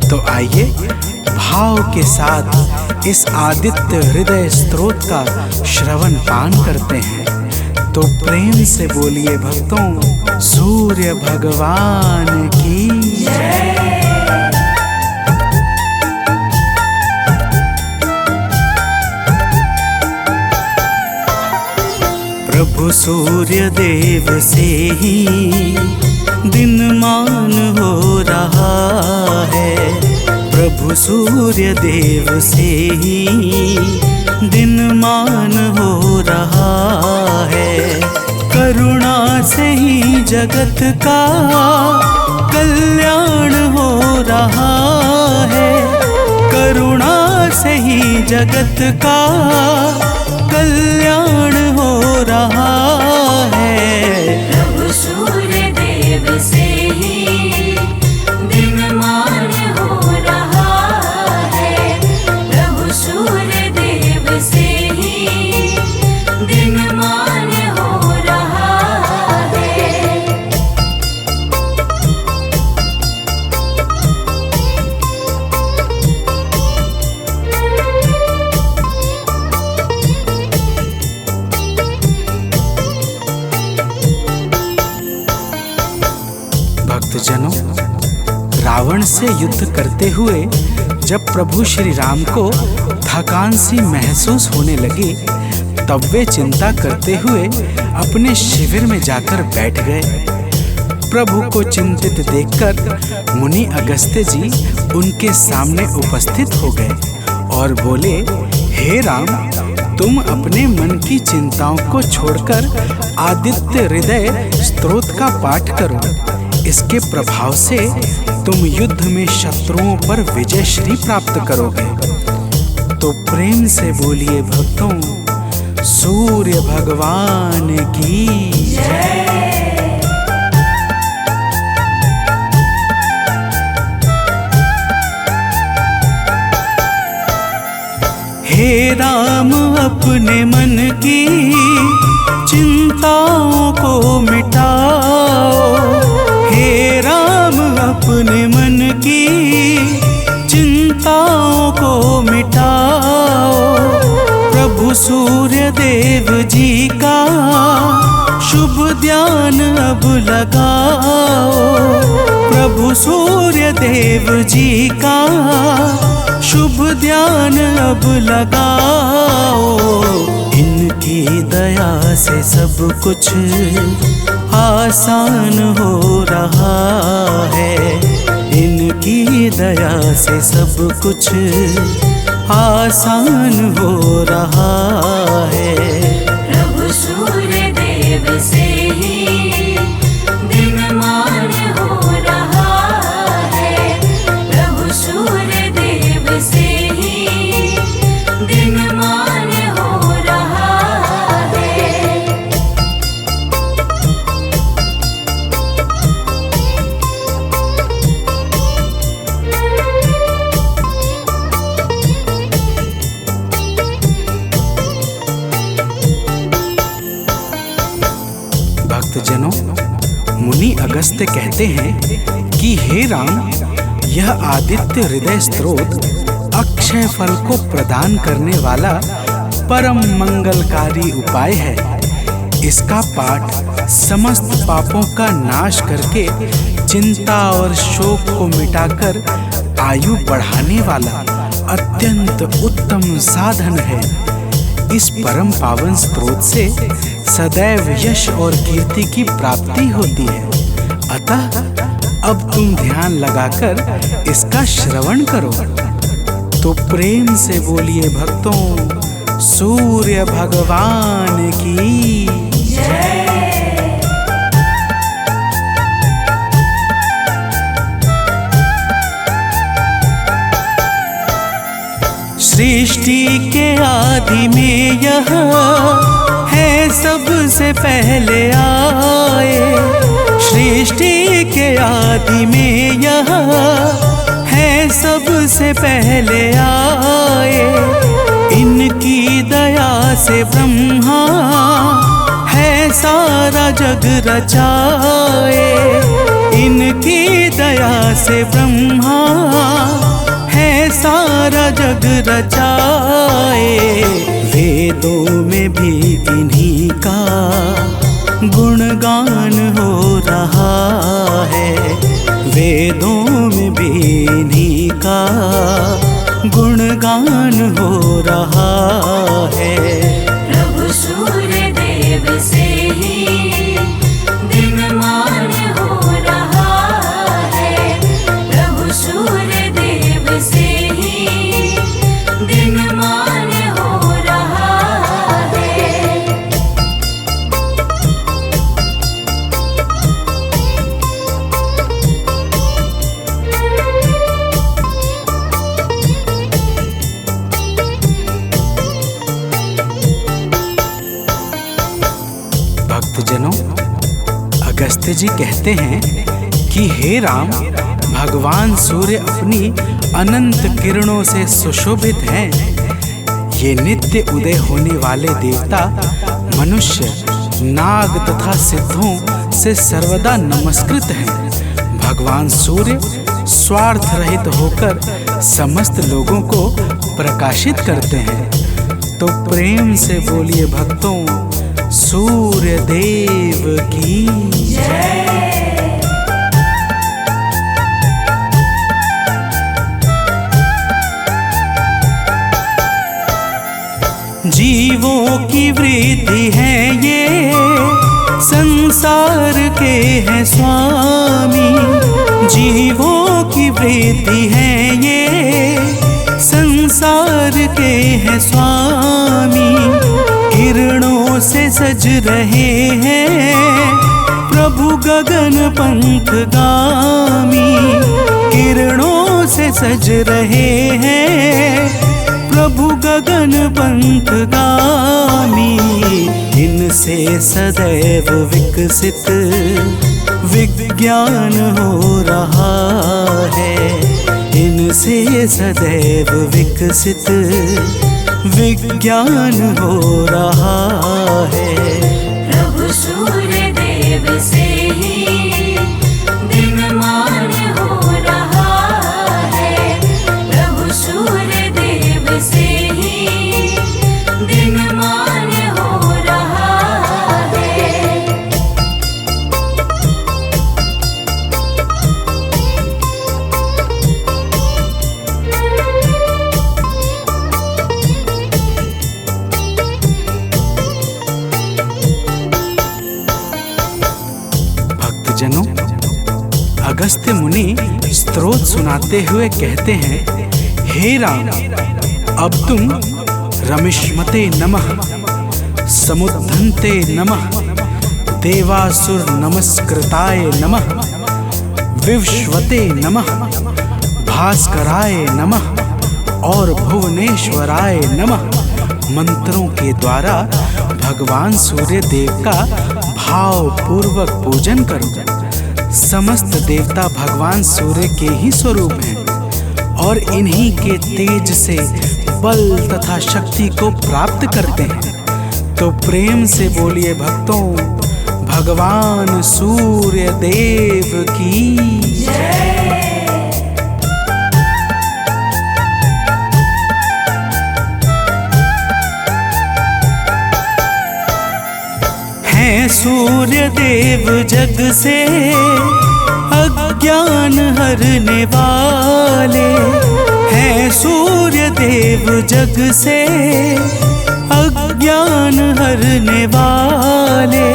तो आइए भाव के साथ इस आदित्य हृदय स्तोत्र का श्रवण पान करते हैं। तो प्रेम से बोलिए भक्तों, सूर्य भगवान की जय। प्रभु सूर्य देव से ही दिनमान हो रहा है। प्रभु सूर्य देव से ही दिनमान हो रहा है। करुणा से ही जगत का कल्याण हो रहा है। करुणा से ही जगत का कल्याण हो रहा है। प्रभु सूर्य देव से ही दिनमान हो रहा है। प्रभु सूर्य देव से ही दिनमान हो रहा है। भक्तजनों, रावण से युद्ध करते हुए जब प्रभु श्री राम को थकान सी महसूस होने लगी, तब वे चिंता करते हुए अपने शिविर में जाकर बैठ गए। प्रभु को चिंतित देखकर मुनि अगस्त्य जी उनके सामने उपस्थित हो गए और बोले, हे राम, तुम अपने मन की चिंताओं को छोड़कर आदित्य हृदय स्तोत्र का पाठ करो। इसके प्रभाव से तुम युद्ध में शत्रुओं पर विजय श्री प्राप्त करोगे। तो प्रेम से बोलिए भक्तों, सूर्य भगवान की जय। हे राम अपने मन की चिंताओं को मिटाओ, हे राम अपने मन की चिंताओं को मिटाओ। प्रभु सूर्य देव जी का शुभ ध्यान अब लगाओ, प्रभु सूर्य देव जी का शुभ ध्यान अब लगाओ। इनकी दया से सब कुछ आसान हो रहा है, इनकी दया से सब कुछ आसान हो रहा है। प्रभु सूर्य देव से ही दिनमान हो रहा है, प्रभु सूर्य देव से ही दिनमान हो रहा है। भक्तजनों, मुनि अगस्त्य कहते हैं कि हे राम, यह आदित्य हृदय स्त्रोत अक्षय फल को प्रदान करने वाला परम मंगलकारी उपाय है। इसका पाठ समस्त पापों का नाश करके चिंता और शोक को मिटाकर आयु बढ़ाने वाला अत्यंत उत्तम साधन है। इस परम पावन स्रोत से सदैव यश और कीर्ति की प्राप्ति होती है। अतः अब तुम ध्यान लगाकर इसका श्रवण करो। तो प्रेम से बोलिए भक्तों, सूर्य भगवान की जय। सृष्टि के आदि में यह है सबसे पहले आए, सृष्टि के आदि में यह है सबसे पहले आए। इनकी दया से ब्रह्मा है सारा जग रचाए, इनकी दया से ब्रह्मा है सारा जग रचाए। वेदों में भी इन्हीं का गुणगान हो रहा है, वेदों में भी इन्हीं का गुणगान हो रहा है। प्रभु सूर्य देव से ही दिनमान हो रहा है, प्रभु सूर्य देव से ही दिनमान हो रहा है। भक्तजनों, अगस्त्य जी कहते हैं कि हे राम, भगवान सूर्य अपनी अनंत किरणों से सुशोभित हैं। ये नित्य उदय होने वाले देवता मनुष्य, नाग तथा सिद्धों से सर्वदा नमस्कृत हैं। भगवान सूर्य स्वार्थ रहित होकर समस्त लोगों को प्रकाशित करते हैं। तो प्रेम से बोलिए भक्तों, सूर्य देव की जय। जीवों की वृद्धि है ये, संसार के हैं स्वामी। जीवों की वृद्धि है ये, संसार के हैं स्वामी। किरणों से सज रहे हैं प्रभु गगन पंथगामी। किरणों से सज रहे हैं प्रभु गगन पंथगामी, इनसे सदैव विकसित विज्ञान हो रहा है। इनसे सदैव विकसित विज्ञान हो रहा है। प्रभु सूर्य देव से ही दिनमान हो रहा है। प्रभु सूर्य देव से ही दिनमान हो रहा है। भक्तजनों, अगस्त्य मुनि स्तोत्र सुनाते हुए कहते हैं, हे राम, अब तुम रमिष्मते नमः, समुद्धन्ते नमः, देवासुर नमस्कृताय नमः, विवस्वते नमः, भास्कराय नमः और भुवनेश्वराय नमः मंत्रों के द्वारा भगवान सूर्य देव का भाव पूर्वक पूजन करो। समस्त देवता भगवान सूर्य के ही स्वरूप हैं और इन्हीं के तेज से बल तथा शक्ति को प्राप्त करते हैं। तो प्रेम से बोलिए भक्तों, भगवान सूर्य देव की जय। हैं सूर्य देव जग से अज्ञान हरने वाले, हैं सूर्य देव जग से अज्ञान हरने वाले।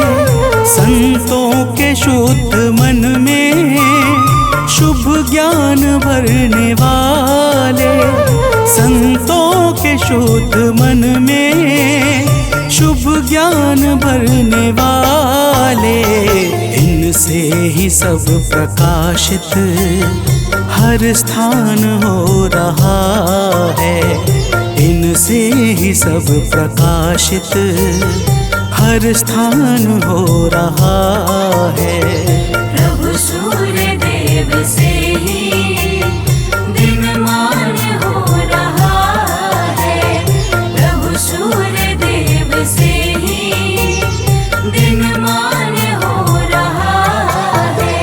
संतों के शुद्ध मन में शुभ ज्ञान भरने वाले, संतों के शुद्ध मन में शुभ ज्ञान भरने वाले। इनसे ही सब प्रकाशित हर स्थान हो रहा है। इनसे ही सब प्रकाशित हर स्थान हो रहा है। प्रभु सूर्य देव से ही दिनमान हो रहा है। प्रभु सूर्य देव से ही दिनमान हो रहा है।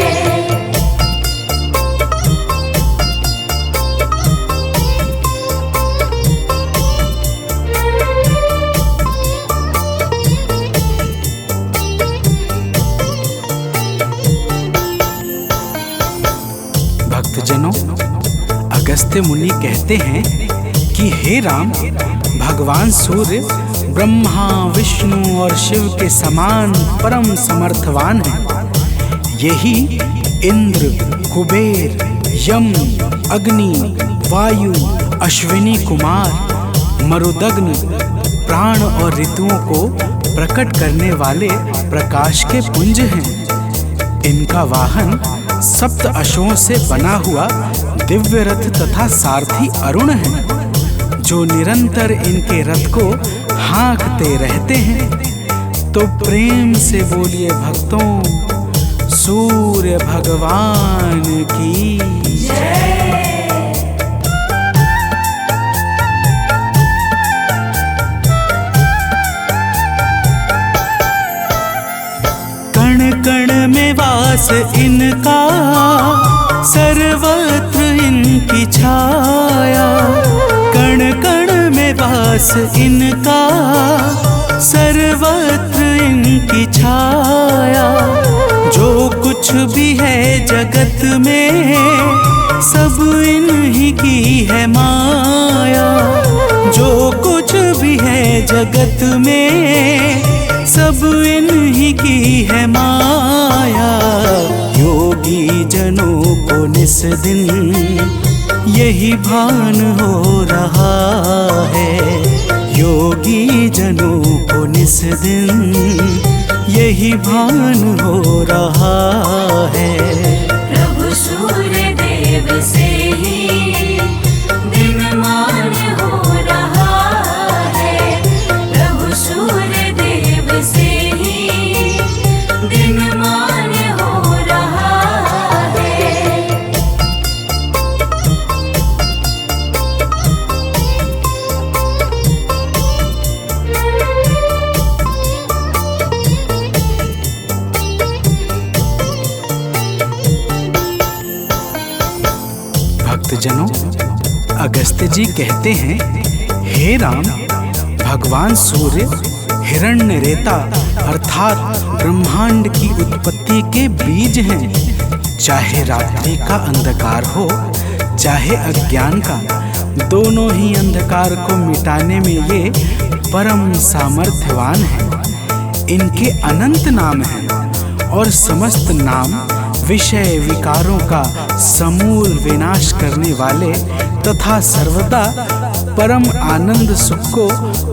भक्तजनों, अगस्त्य मुनि कहते हैं कि हे राम, भगवान सूर्य ब्रह्मा विष्णु और शिव के समान परम समर्थवान हैं। यही इंद्र, कुबेर, यम, अग्नि, वायु, अश्विनी कुमार, मरुदग्न, प्राण और ऋतुओं को प्रकट करने वाले प्रकाश के पुंज हैं। इनका वाहन सप्त अश्वों से बना हुआ दिव्य रथ तथा सारथी अरुण है, जो निरंतर इनके रथ को हाँकते रहते हैं। तो प्रेम से बोलिए भक्तों, सूर्य भगवान की जय। कण कण में वास इनका, सर्वत्र इनकी छाया। कण कण में वास इनका, सर्वत्र इनकी छाया। जो कुछ भी है जगत में, सब इन्हीं की है माया। जो कुछ भी है जगत में, सब इन्हीं की है माया। योगी जनों को निस दिन यही भान हो रहा है। योगी जनों को निस दिन यही भान हो रहा है। प्रभु सूर्य देव से ही दिनमान हो रहा अगस्त्य जी कहते हैं, हे राम, भगवान सूर्य हिरण्यरेता अर्थात ब्रह्मांड की उत्पत्ति के बीज हैं। चाहे रात्रि का अंधकार हो, चाहे अज्ञान का, दोनों ही अंधकार को मिटाने में ये परम सामर्थ्यवान हैं। इनके अनंत नाम हैं और समस्त नाम विषय विकारों का समूल विनाश करने वाले तथा सर्वदा परम आनंद सुख को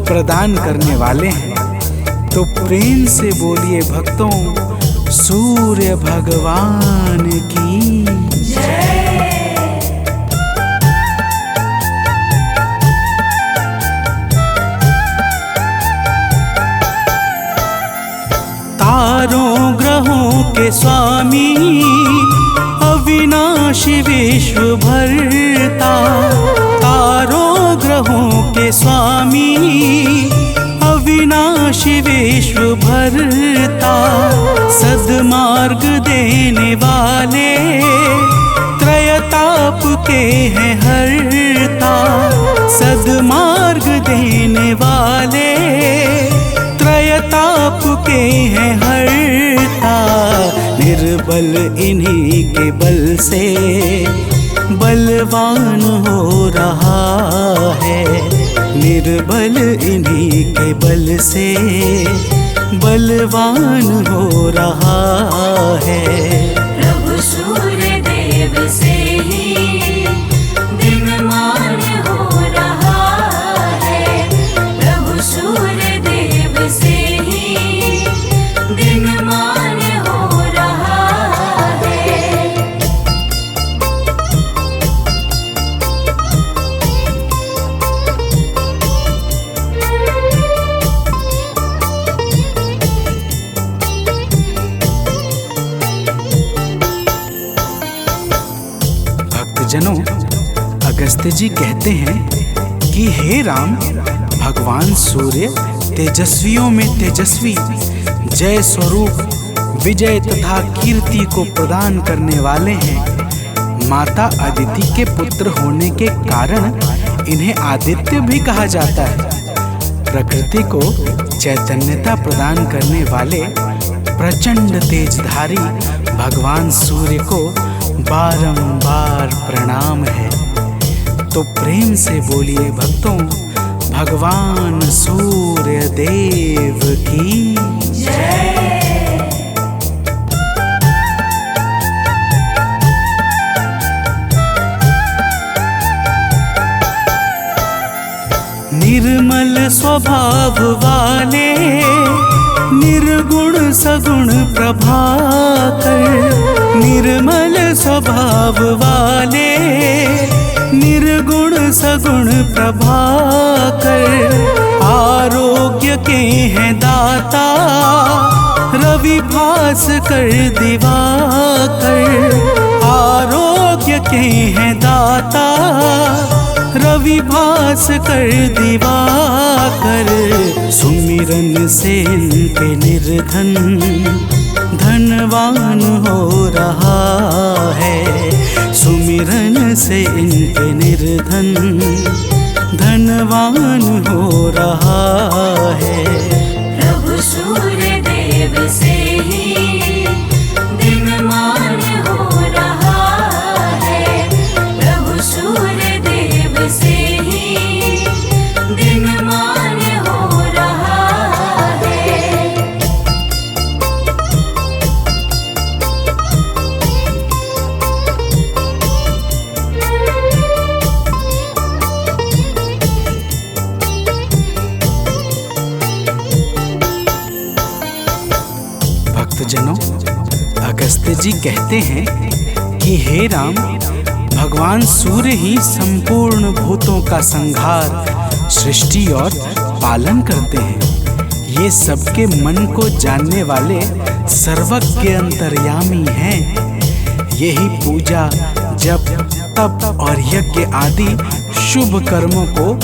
प्रदान करने वाले हैं। तो प्रेम से बोलिए भक्तों, सूर्य भगवान की तारों ग्रहों के स्वामी अविनाशी विश्व भरता, तारों ग्रहों के स्वामी अविनाशी विश्व भरता, सद्मार्ग देने वाले त्रयताप के हैं हरता, सद्मार्ग देने वाले त्रयताप के हैं हरता। निर्बल इन्हीं के बल से बलवान हो रहा है, निर्बल इन्हीं के बल से बलवान हो रहा है। प्रभु सूर्य देव से ही दिनमान हो रहा है, प्रभु सूर्य देव से ही दिनमान हो रहा है। भक्तजनों, अगस्त्य जी कहते हैं कि हे राम, भगवान सूर्य तेजस्वियों में तेजस्वी, जय स्वरूप, विजय तथा कीर्ति को प्रदान करने वाले हैं। माता अदिति के पुत्र होने के कारण इन्हें आदित्य भी कहा जाता है। प्रकृति को चैतन्यता प्रदान करने वाले प्रचंड तेजधारी भगवान सूर्य को बारंबार प्रणाम है। तो प्रेम से बोलिए भक्तों, भगवान सूर्य देव की निर्मल स्वभाव वाले निर्गुण सगुण प्रभाकर, निर्मल स्वभाव वाले निर्गुण सगुण प्रभाकर, आरोग्य के हैं दाता रवि भास्कर दिवाकर, आरोग्य के हैं दाता रवि भास्कर दिवाकर। सुमिरन से इनके निर्धन धनवान हो रहा है, सुमिरन से इनके निर्धन धनवान हो रहा है। प्रभु सूर्य देव से ही दिनमान हो रहा है, प्रभु सूर्य देव से ही दिनमान हो रहा है। भक्तजनों, अगस्त्य जी कहते हैं कि हे राम, भगवान सूर्य ही संपूर्ण भूतों का संहार, सृष्टि और पालन करते हैं। ये सबके मन को जानने वाले सर्वज्ञ अंतर्यामी हैं। यही पूजा, जप, तप और यज्ञ आदि शुभ कर्मों को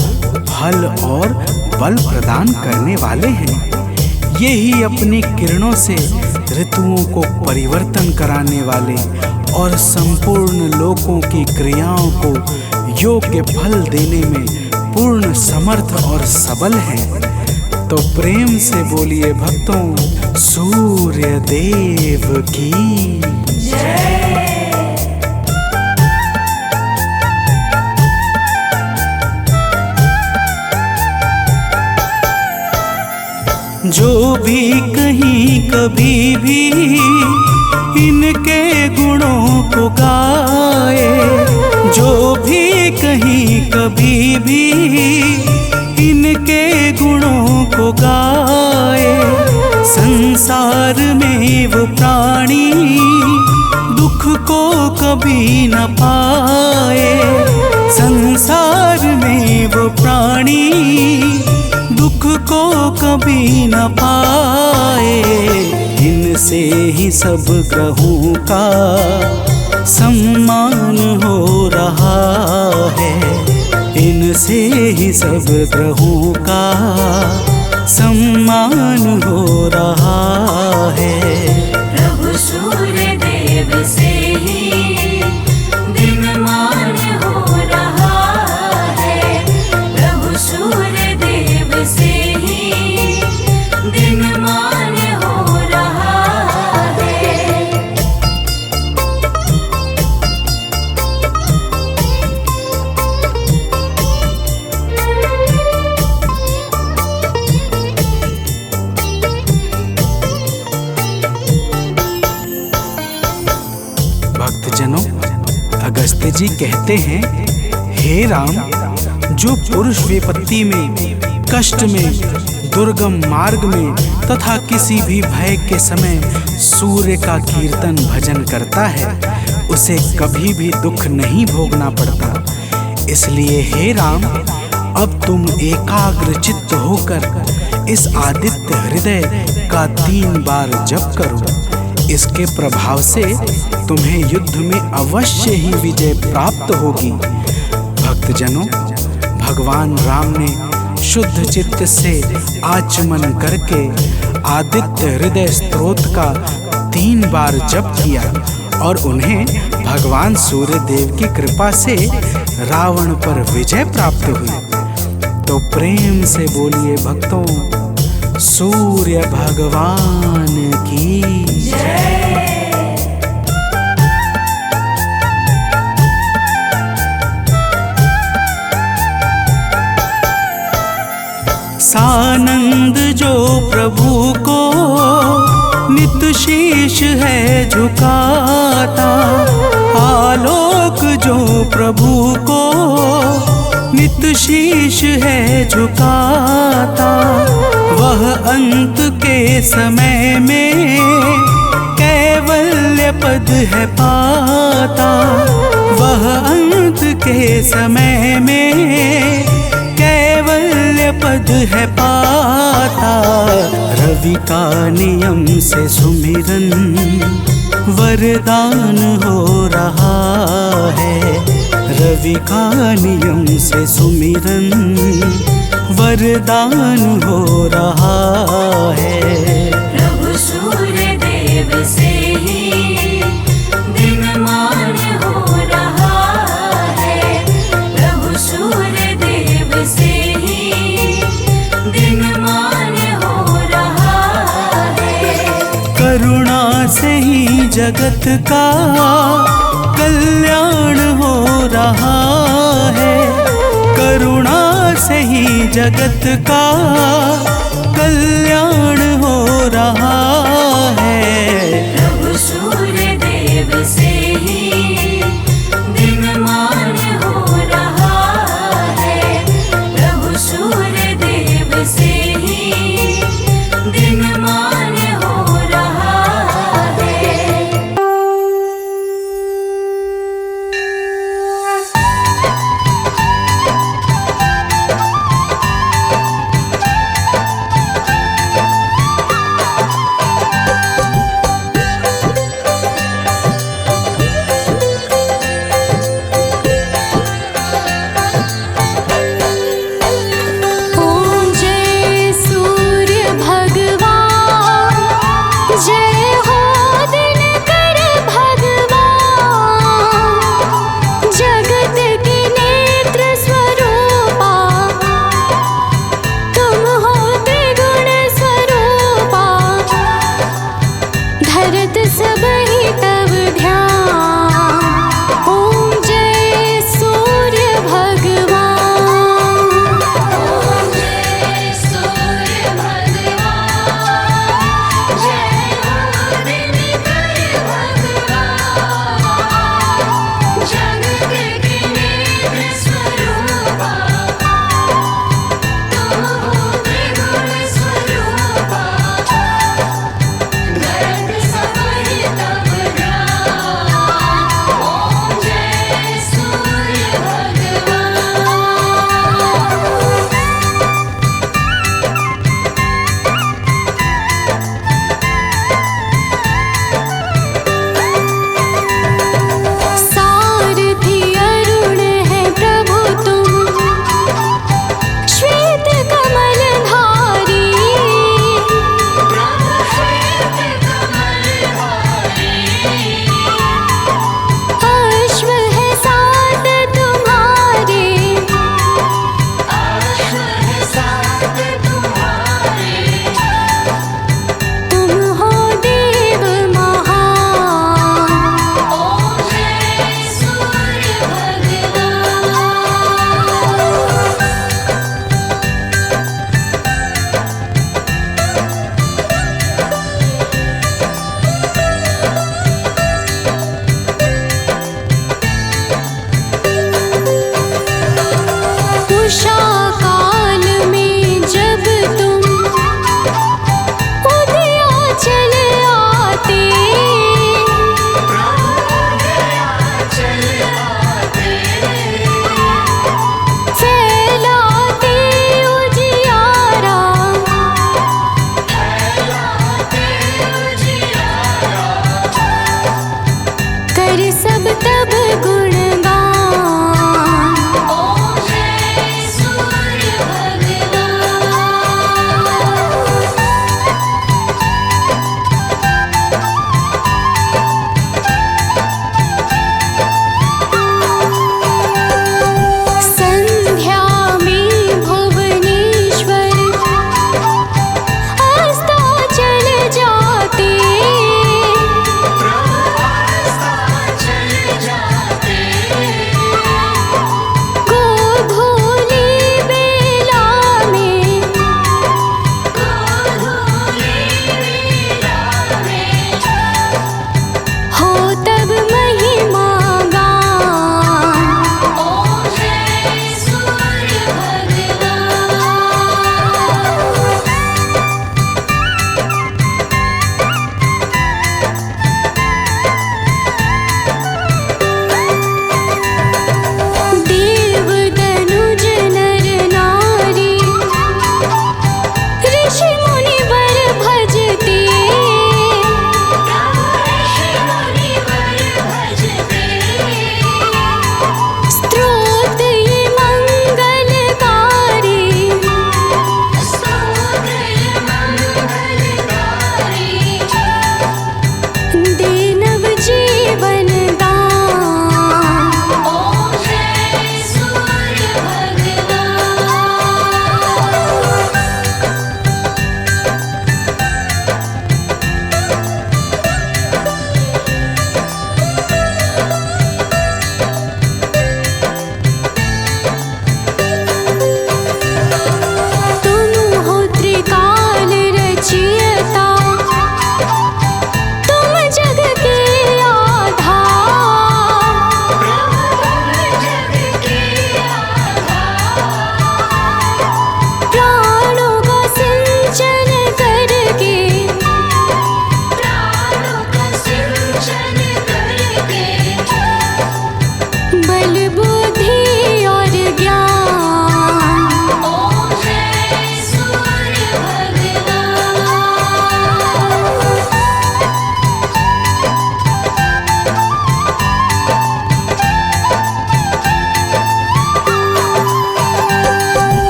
फल और बल प्रदान करने वाले हैं। यही अपनी किरणों से ऋतुओं को परिवर्तन कराने वाले और संपूर्ण लोकों की क्रियाओं को योग्य फल देने में पूर्ण समर्थ और सबल हैं। तो प्रेम से बोलिए भक्तों, सूर्य देव की जो भी कहीं कभी भी इनके गुणों को गाए, जो भी कहीं कभी भी इनके गुणों को गाए, संसार में वो प्राणी दुख को कभी न पाए। संसार में वो प्राणी दुख को कभी न पाए। इनसे ही सब ग्रहों का सम्मान हो रहा है, इनसे ही सब ग्रहों का सम्मान हो रहा है। प्रभु सूर्य देव से ही दिनमान हो रहा है, प्रभु सूर्य देव से ही दिनमान हो रहा है। भक्तजनों, अगस्त्य जी कहते हैं, हे राम, जो पुरुष विपत्ति में, कष्ट में, दुर्गम मार्ग में तथा किसी भी भय के समय सूर्य का कीर्तन भजन करता है, उसे कभी भी दुख नहीं भोगना पड़ता। इसलिए हे राम, अब तुम एकाग्र चित्त होकर इस आदित्य हृदय का 3 बार जप करो। इसके प्रभाव से तुम्हें युद्ध में अवश्य ही विजय प्राप्त होगी। भक्तजनों, भगवान राम ने शुद्ध चित्त से आचमन करके आदित्य हृदय स्तोत्र का 3 बार जप किया और उन्हें भगवान सूर्य देव की कृपा से रावण पर विजय प्राप्त हुई। तो प्रेम से बोलिए भक्तों, सूर्य भगवान की जय। सानंद जो प्रभु को नित शीश है झुकाता, आलोक जो प्रभु को नित शीश है झुकाता, वह अंत के समय में कैवल्य पद है पाता। वह अंत के समय में कैवल्य पद है पाता। रवि का नियम से सुमिरन वरदान हो रहा है, रवि का नियम से सुमिरन वरदान हो रहा है। प्रभु सूर्य देव से ही दिनमान हो रहा है, प्रभु सूर्य देव से ही दिनमान हो रहा है। करुणा से ही जगत का कल्याण हो रहा है, करुणा से ही जगत का कल्याण हो रहा है। प्रभु सूर्य देव से ही दिनमान हो रहा है, प्रभु सूर्य देव से